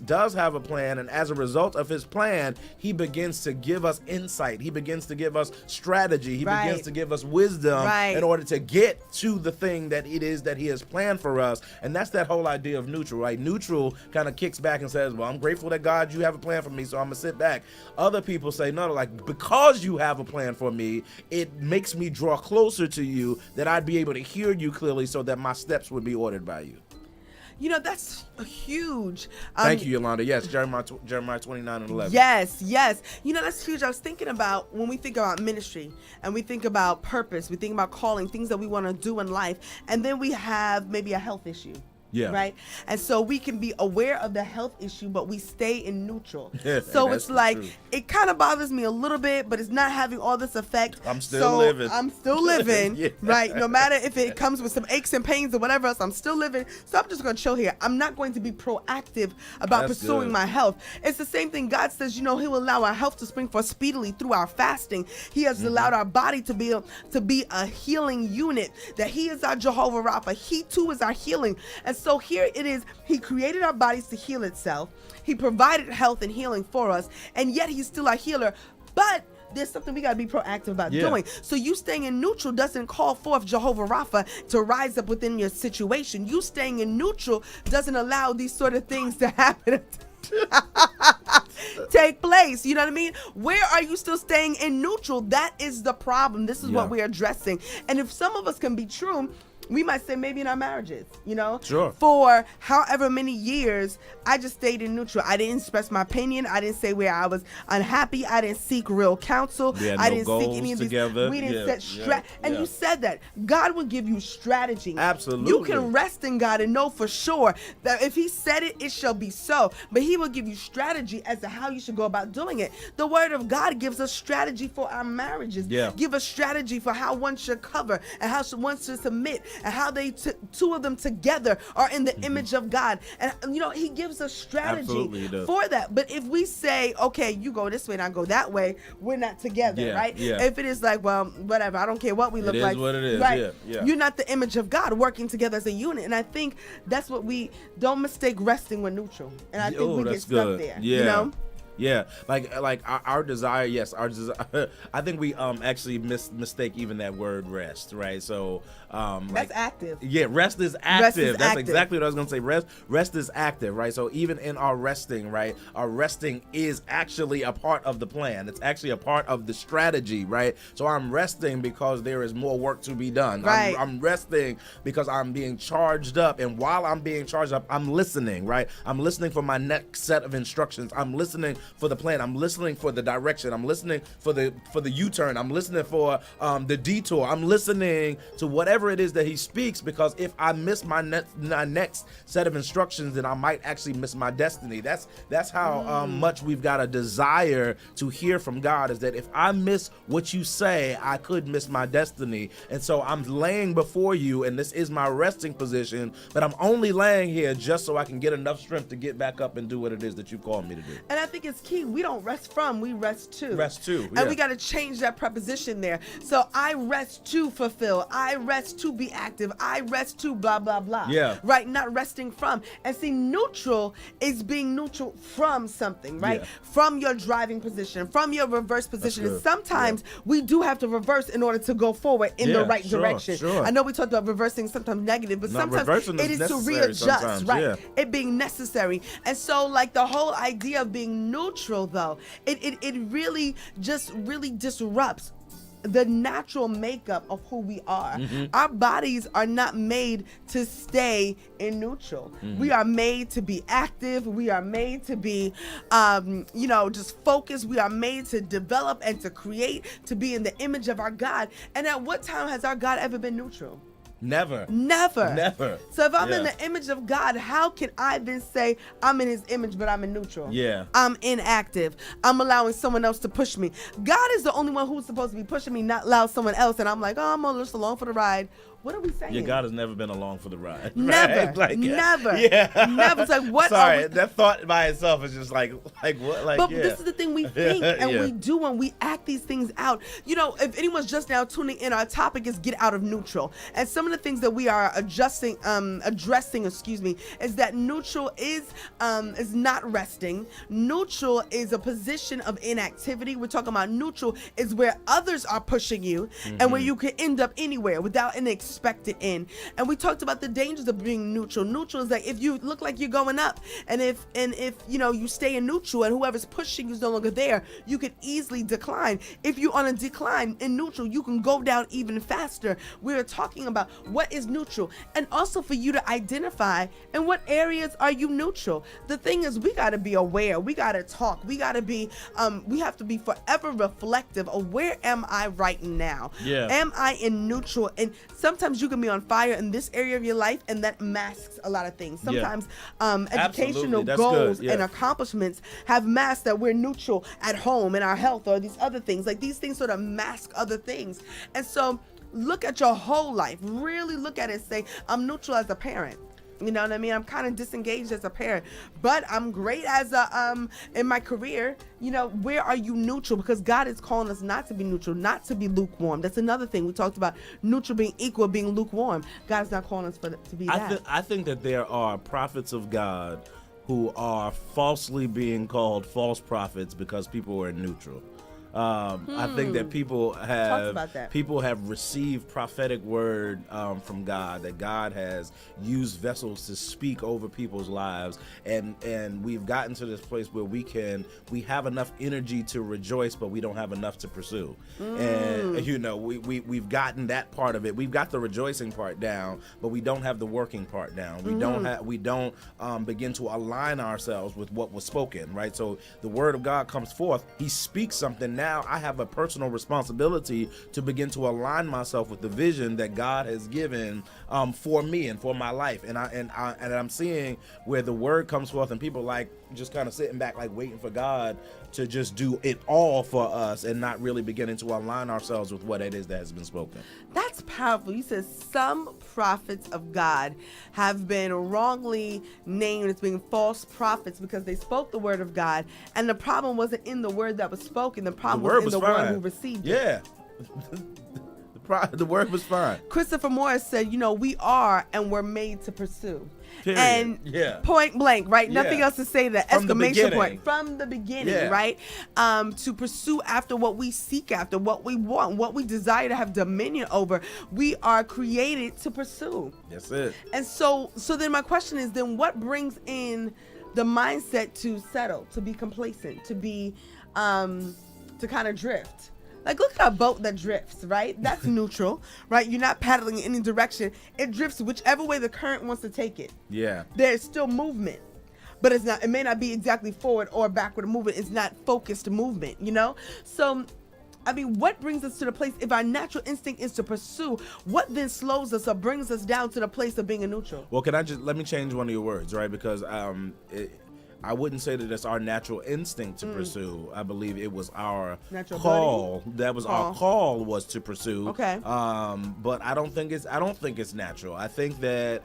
does have a plan, and as a result of his plan, he begins to give us insight. He begins to give us strategy. He begins to give us wisdom in order to get to the thing that it is that he has planned for us. And that's that whole idea of neutral, right? Neutral kind of kicks back and says, well, I'm grateful that God, you have a plan for me, so I'm gonna sit back. Other people say, no, like, because you have a plan for me, it makes me draw closer to you, that I'd be able to hear you clearly so that my steps would be ordered by you. You know, that's huge. Thank you, Yolanda. Yes, Jeremiah 29:11. Yes. You know, that's huge. I was thinking about when we think about ministry and we think about purpose, we think about calling, things that we want to do in life, and then we have maybe a health issue. Yeah. Right. And so we can be aware of the health issue, but we stay in neutral. Yeah, so it's like, it kind of bothers me a little bit, but it's not having all this effect. I'm still living. Yeah. Right. No matter if it comes with some aches and pains or whatever else, I'm still living. So I'm just going to chill here. I'm not going to be proactive about pursuing my health. It's the same thing. God says, you know, he will allow our health to spring forth speedily through our fasting. He has allowed our body to be a healing unit, that he is our Jehovah Rapha. He too is our healing. And so here it is. He created our bodies to heal itself. He provided health and healing for us. And yet he's still our healer. But there's something we got to be proactive about doing. So you staying in neutral doesn't call forth Jehovah Rapha to rise up within your situation. You staying in neutral doesn't allow these sort of things to happen. Take place. You know what I mean? Where are you still staying in neutral? That is the problem. This is what we're addressing. And if some of us can be true, We might say maybe in our marriages, you know? Sure. For however many years, I just stayed in neutral. I didn't express my opinion. I didn't say where I was unhappy. I didn't seek real counsel. We had I no didn't goals seek any of these. together. We didn't Yeah, set and you said that. God will give you strategy. Absolutely. You can rest in God and know for sure that if he said it, it shall be so. But he will give you strategy as to how you should go about doing it. The word of God gives us strategy for our marriages. Yeah. Give us strategy for how one should cover and how one should submit and how they two of them together are in the image of God. And you know, he gives us strategy for that. But if we say, okay, you go this way and I go that way, we're not together, right? Yeah. If it is like, well, whatever, I don't care what we look like. It is what it is. Right? Yeah. You're not the image of God working together as a unit. And I think that's what we don't mistake resting with neutral. And I think we get stuck there. Yeah. You know? Yeah, like our desire, yes, our desire. I think we actually mistake even that word rest, right? So that's active. Yeah, rest is active. Rest is that's active. exactly what I was gonna say. Rest is active, right? So even in our resting, right, our resting is actually a part of the plan. It's actually a part of the strategy, right? So I'm resting because there is more work to be done. Right. I'm resting because I'm being charged up, and while I'm being charged up, I'm listening, right? I'm listening for my next set of instructions. I'm listening for the plan. I'm listening for the direction. I'm listening for the U-turn. I'm listening for the detour. I'm listening to whatever it is that he speaks, because if I miss my next set of instructions, then I might actually miss my destiny. That's how much we've got a desire to hear from God, is that if I miss what you say, I could miss my destiny. And so I'm laying before you, and this is my resting position, but I'm only laying here just so I can get enough strength to get back up and do what it is that you called me to do. And I think it's key. We don't rest from, we rest to. Rest to, yeah. And we got to change that preposition there. So I rest to fulfill. I rest to be active. I rest to blah, blah, blah. Yeah. Right? Not resting from. And see, neutral is being neutral from something, right? Yeah. From your driving position, from your reverse position. That's And good. sometimes we do have to reverse in order to go forward in the right sure, direction. sure. I know we talked about reversing sometimes negative, but No, sometimes reversing it is is to necessary readjust, sometimes, right? yeah. It being necessary. And so like the whole idea of being neutral, though, it really just really disrupts the natural makeup of who we are. Mm-hmm. Our bodies are not made to stay in neutral. Mm-hmm. We are made to be active. We are made to be, just focused. We are made to develop and to create, to be in the image of our God. And at what time has our God ever been neutral? Never. Never. So if I'm in Yeah. the image of God, how can I then say I'm in his image, but I'm in neutral? Yeah. I'm inactive. I'm allowing someone else to push me. God is the only one who's supposed to be pushing me, not allow someone else. And I'm like, oh, I'm just along for the ride. What are we saying? Your God has never been along for the ride. Never. Right? Like, Never. Yeah. Never. It's like, what Sorry, are we? that thought by itself is just like what? Like, But yeah. this is the thing, we think and Yeah. we do and we act these things out. You know, if anyone's just now tuning in, our topic is get out of neutral. And some of the things that we are addressing, is that neutral is not resting. Neutral is a position of inactivity. We're talking about neutral is where others are pushing you and where you can end up anywhere without an expected end. And we talked about the dangers of being neutral. Neutral is like if you look like you're going up, and if you stay in neutral and whoever's pushing you is no longer there, you could easily decline. If you're on a decline in neutral, you can go down even faster. We're talking about what is neutral, and also for you to identify in what areas are you neutral. The thing is, we got to be aware. We got to talk. We got to be we have to be forever reflective of where am I right now? Yeah. Am I in neutral? And sometimes you can be on fire in this area of your life, and that masks a lot of things. Sometimes educational That's goals good, yeah. and accomplishments have masked that we're neutral at home, in our health, or these other things. Like these things sort of mask other things. And so look at your whole life. Really look at it and say, I'm neutral as a parent. You know what I mean? I'm kind of disengaged as a parent, but I'm great as a in my career. You know, where are you neutral? Because God is calling us not to be neutral, not to be lukewarm. That's another thing we talked about: neutral being equal, being lukewarm. God is not calling us to be that. I think that there are prophets of God who are falsely being called false prophets because people were neutral. I think that people about that. have received prophetic word from God, that God has used vessels to speak over people's lives, and we've gotten to this place where we have enough energy to rejoice, but we don't have enough to pursue. And we've gotten that part of it. We've got the rejoicing part down, but we don't have the working part down. We don't begin to align ourselves with what was spoken, right? So the word of God comes forth. He speaks something. Now I have a personal responsibility to begin to align myself with the vision that God has given for me and for my life. And I'm seeing where the word comes forth and people like just kind of sitting back, like waiting for God to just do it all for us and not really beginning to align ourselves with what it is that has been spoken. That's powerful. You said some prophets of God have been wrongly named as being false prophets because they spoke the word of God, and the problem wasn't in the word that was spoken. The problem was in the one who received it. Yeah. The word was fine. Christopher Morris said, we are and we're made to pursue. Period. And point blank, right? Yeah. Nothing else to say. The From the exclamation point beginning. from the beginning, Yeah. right? To pursue after what we seek after, what we want, what we desire to have dominion over. We are created to pursue. That's it. And so then my question is, then what brings in the mindset to settle, to be complacent, to be, to kind of drift? Like, look at a boat that drifts, right? That's neutral, right? You're not paddling in any direction. It drifts whichever way the current wants to take it. Yeah. There's still movement, but it's not. It may not be exactly forward or backward movement. It's not focused movement, So, I mean, what brings us to the place, if our natural instinct is to pursue, what then slows us or brings us down to the place of being a neutral? Well, let me change one of your words, right? Because I wouldn't say that it's our natural instinct to pursue. I believe it was our Natural call. ability? That was our call was to pursue. Okay. But I don't think it's natural. I think that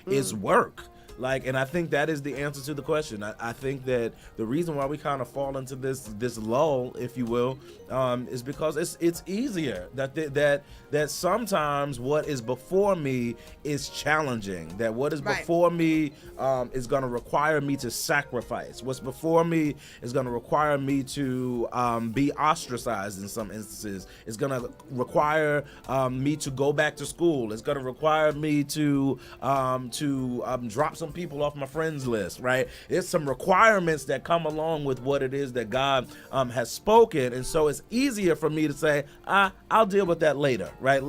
it's work. And I think that is the answer to the question. I think that the reason why we kind of fall into this lull, if you will, is because it's easier. That sometimes what is before me is challenging. That what is before me is going to require me to sacrifice. What's before me is going to require me to be ostracized in some instances. It's going to require me to go back to school. It's going to require me to drop some people off my friends list, right? There's some requirements that come along with what it is that God has spoken, and so it's easier for me to say, I'll deal with that later, right?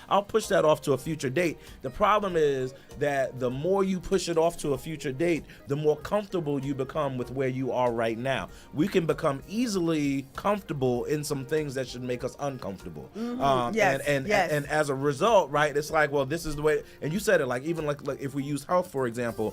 I'll push that off to a future date. The problem is that the more you push it off to a future date, the more comfortable you become with where you are right now. We can become easily comfortable in some things that should make us uncomfortable. Yes. And as a result, right, it's like, well, this is the way, and you said it, like even like if we use health, for example,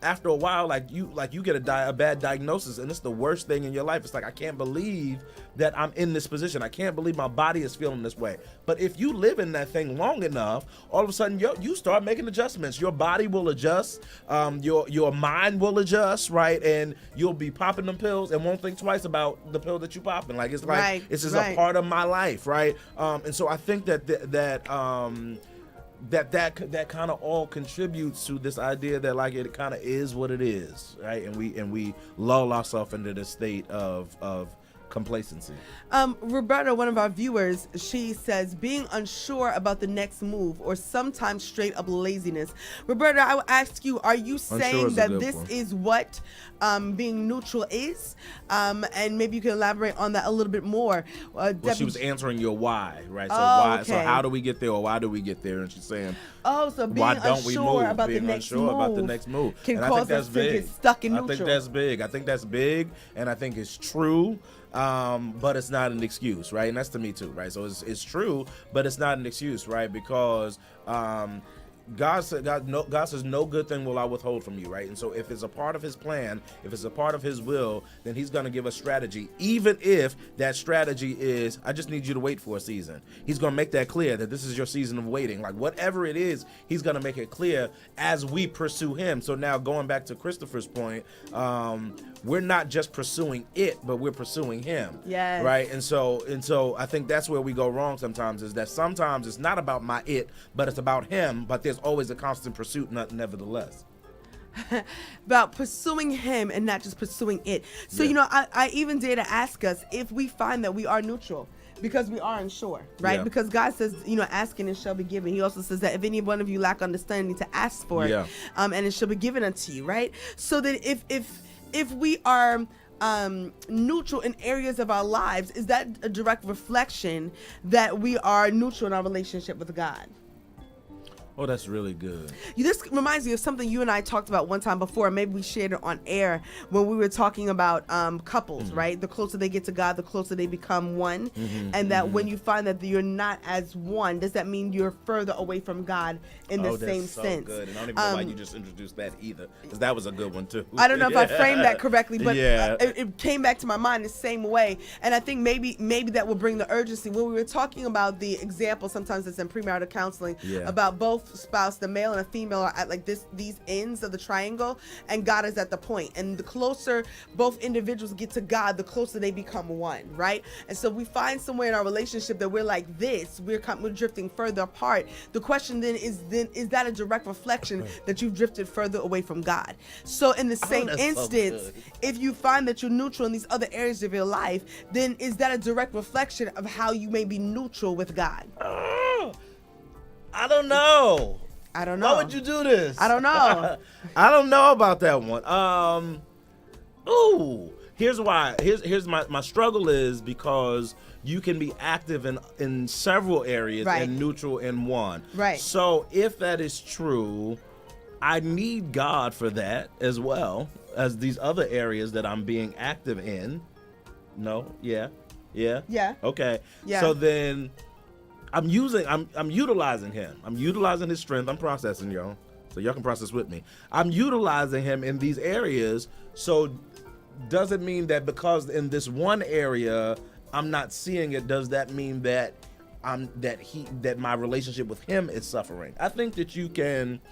after a while, you get a bad diagnosis, and it's the worst thing in your life. It's like, I can't believe that I'm in this position. I can't believe my body is feeling this way. But if you live in that thing long enough, all of a sudden you start making adjustments. Your body will adjust. Your mind will adjust, right? And you'll be popping them pills and won't think twice about the pill that you popping. It's just a part of my life, right? And so I think that kind of all contributes to this idea that it kind of is what it is, right? And we lull ourselves into this state of complacency. Roberta, one of our viewers, she says being unsure about the next move or sometimes straight up laziness. Roberta, I will ask you, are you saying that this is what being neutral is? And maybe you can elaborate on that a little bit more. Well, she was answering your why, right? So Okay. So how do we get there, or why do we get there? And she's saying, so being why don't we move? about being the next unsure move about the next move can and cause us to get stuck in neutral. I think that's big. I think that's big, and I think it's true. But it's not an excuse, right? And that's to me too, right? So it's true, but it's not an excuse, right? Because God says no good thing will I withhold from you, right? And so if it's a part of his plan, if it's a part of his will, then he's going to give us strategy, even if that strategy is, I just need you to wait for a season. He's going to make that clear that this is your season of waiting. Whatever it is, he's going to make it clear as we pursue him. So now going back to Christopher's point, we're not just pursuing it, but we're pursuing him. Yes. Right? And so I think that's where we go wrong sometimes, is that sometimes it's not about my it, but it's about him, but there's always a constant pursuit nevertheless. about pursuing him and not just pursuing it. So, you know, I even dare to ask us if we find that we are neutral, because we are unsure, right? Yeah. Because God says, you know, asking and shall be given. He also says that if any one of you lack understanding, to ask for it, and it shall be given unto you, right? So that if we are neutral in areas of our lives, is that a direct reflection that we are neutral in our relationship with God? Oh, that's really good. This reminds me of something you and I talked about one time before. Maybe we shared it on air when we were talking about couples, right? The closer they get to God, the closer they become one. And that when you find that you're not as one, does that mean you're further away from God in the same sense? Good. And I don't even know why you just introduced that either, because that was a good one too. I don't know if I framed that correctly, but it came back to my mind the same way. And I think maybe that will bring the urgency. When we were talking about the example, sometimes it's in premarital counseling, about both spouse, the male and the female, are at like these ends of the triangle, and God is at the point. And the closer both individuals get to God, the closer they become one, right? And so we find somewhere in our relationship that we're like this, we're drifting further apart. The question then is that a direct reflection that you've drifted further away from God? So in the same instance, if you find that you're neutral in these other areas of your life, then is that a direct reflection of how you may be neutral with God? I don't know. Why would you do this? I don't know. I don't know about that one. Here's why. Here's my struggle is because you can be active in several areas and neutral in one. Right. So if that is true, I need God for that as well as these other areas that I'm being active in. No? Yeah. Okay. Yeah. So then I'm utilizing him. I'm utilizing his strength. I'm processing, y'all, so y'all can process with me. I'm utilizing him in these areas. So does it mean that because in this one area I'm not seeing it, does that mean that that my relationship with him is suffering? I think that you can.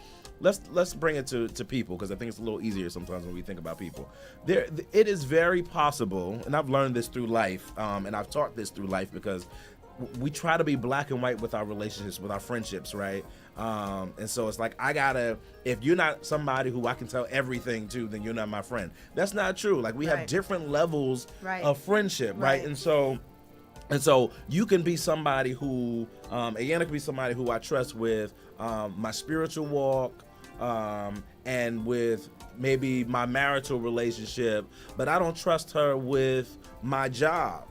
Let's bring it to people, because I think it's a little easier sometimes when we think about people. It is very possible, and I've learned this through life, and I've taught this through life, because we try to be black and white with our relationships, with our friendships, right? And so it's like, if you're not somebody who I can tell everything to, then you're not my friend. That's not true. Like, we have different levels of friendship, right? And so you can be somebody who, Ayanna can be somebody who I trust with my spiritual walk, and with maybe my marital relationship, but I don't trust her with my job,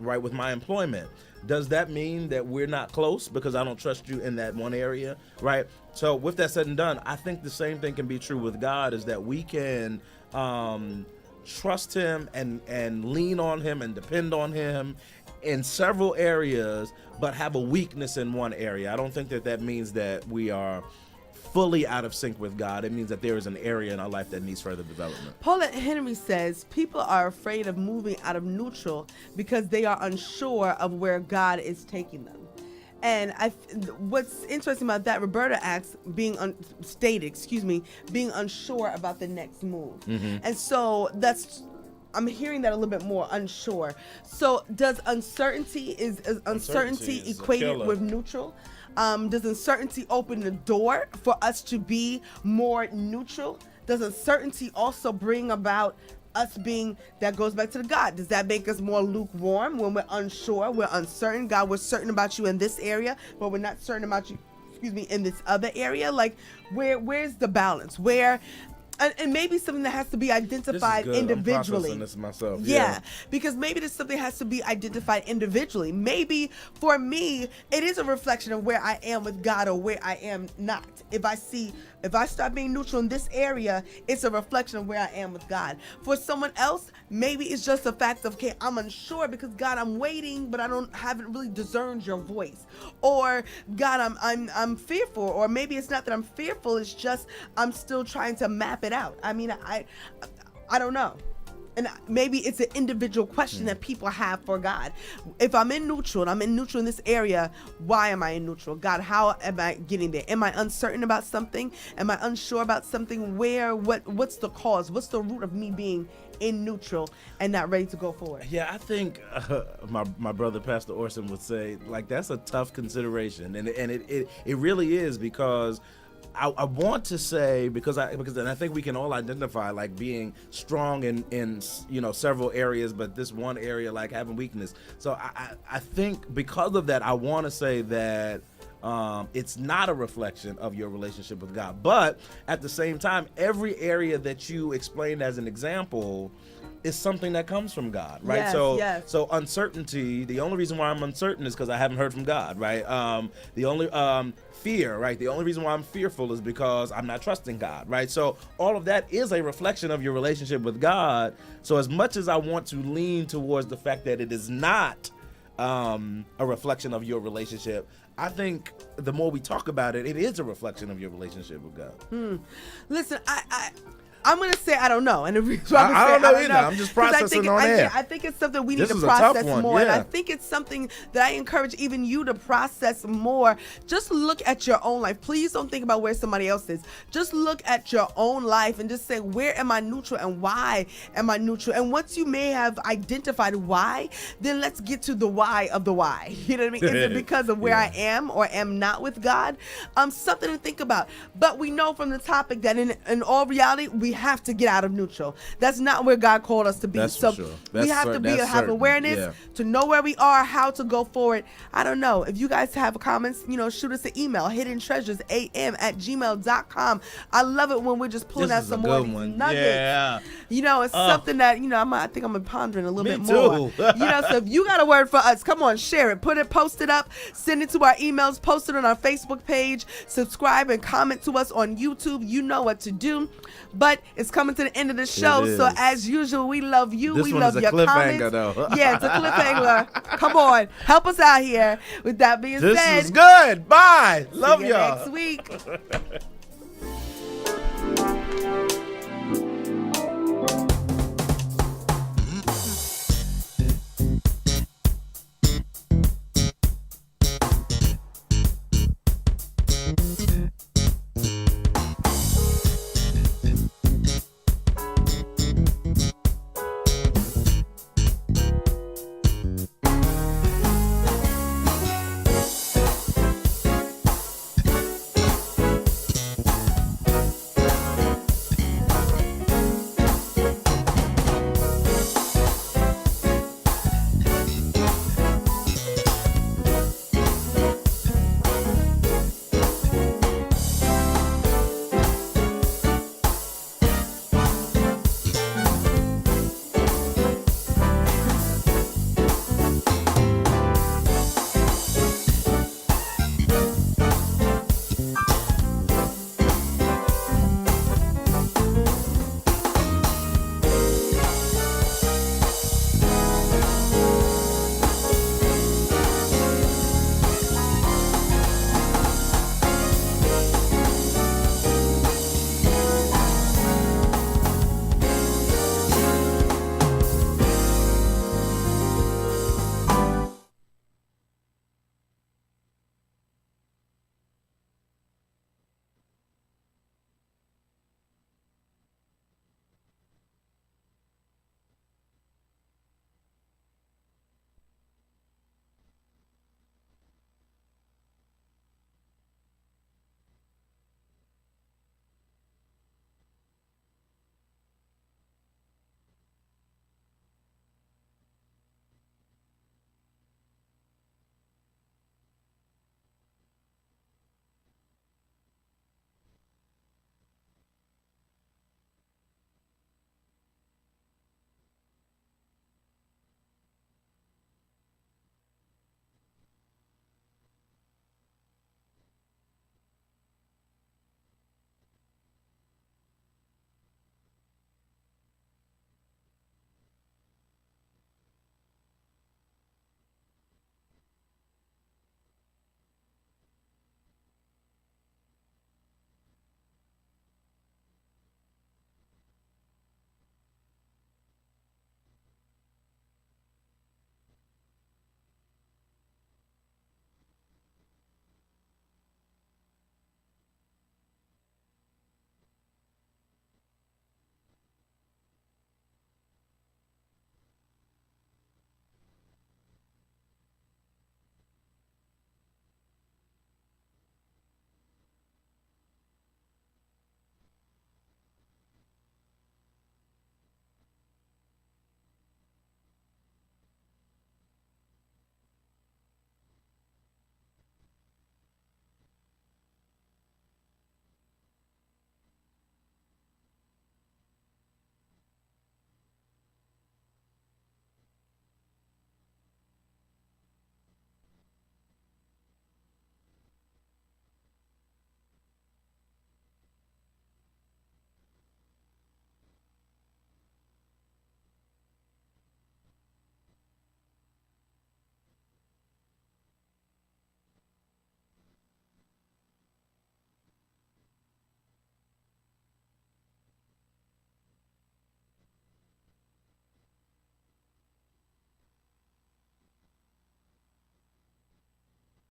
right? With my employment. Does that mean that we're not close because I don't trust you in that one area, right? So with that said and done, I think the same thing can be true with God, is that we can trust him and lean on him and depend on him in several areas, but have a weakness in one area. I don't think that means that we are fully out of sync with God. It means that there is an area in our life that needs further development. Paulette Henry says people are afraid of moving out of neutral because they are unsure of where God is taking them. And what's interesting about that, Roberta asks, being unsure about the next move. And so I'm hearing that a little bit more, unsure. So does uncertainty equated with neutral? Does uncertainty open the door for us to be more neutral? Does uncertainty also bring about us being, that goes back to the God, does that make us more lukewarm when we're unsure, we're uncertain? God, we're certain about you in this area, but we're not certain about you, in this other area? Like, where's the balance? And maybe something that has to be identified individually. I'm processing this myself. Yeah, because maybe there's something that has to be identified individually. Maybe for me, it is a reflection of where I am with God or where I am not. If I start being neutral in this area, it's a reflection of where I am with God. For someone else, maybe it's just a fact of, okay, I'm unsure because God, I'm waiting, but haven't really discerned your voice. Or God, I'm fearful. Or maybe it's not that I'm fearful, it's just I'm still trying to map it out. I mean, I don't know. And maybe it's an individual question that people have for God. If I'm in neutral and I'm in neutral in this area, why am I in neutral? God, how am I getting there? Am I uncertain about something? Am I unsure about something? What's the cause? What's the root of me being in neutral and not ready to go forward? Yeah, I think my brother Pastor Orson would say, like, that's a tough consideration, and it really is, because I want to say because then I think we can all identify like being strong in several areas, but this one area like having weakness. So I think because of that, I want to say that it's not a reflection of your relationship with God. But at the same time, every area that you explained as an example is something that comes from God, right? Yes, so uncertainty, the only reason why I'm uncertain is because I haven't heard from God, right? The only fear, right? The only reason why I'm fearful is because I'm not trusting God, right? So all of that is a reflection of your relationship with God. So as much as I want to lean towards the fact that it is not a reflection of your relationship, I think the more we talk about it, it is a reflection of your relationship with God. Listen, I'm going to say I don't know. And the reason why I don't know either. I'm just processing on air. I think it's something we need This to is a tough process one, more. And yeah. I think it's something that I encourage even you to process more. Just look at your own life. Please don't think about where somebody else is. Just look at your own life and just say, where am I neutral and why am I neutral? And once you may have identified why, then let's get to the why of the why. You know what I mean? Is it because of where I am or am not with God? Something to think about. But we know from the topic that in all reality, we have to get out of neutral. That's not where God called us to be. That's so for sure. we have to have certain. awareness to know where we are, how to go forward. I don't know. If you guys have comments, shoot us an email, hiddentreasuresam@gmail.com. I love it when we're just pulling out some more of these nuggets. Yeah. It's something that, I think I'm pondering a little bit Me more. too. So if you got a word for us, come on, share it. Post it up, send it to our emails, post it on our Facebook page, subscribe and comment to us on YouTube. You know what to do. But it's coming to the end of the show. So as usual, we love you. This we one love is a your cliffhanger, comments. though. Yeah, it's a cliffhanger. Come on. Help us out here. With that being said. This is good. Bye. Love See you y'all. next week.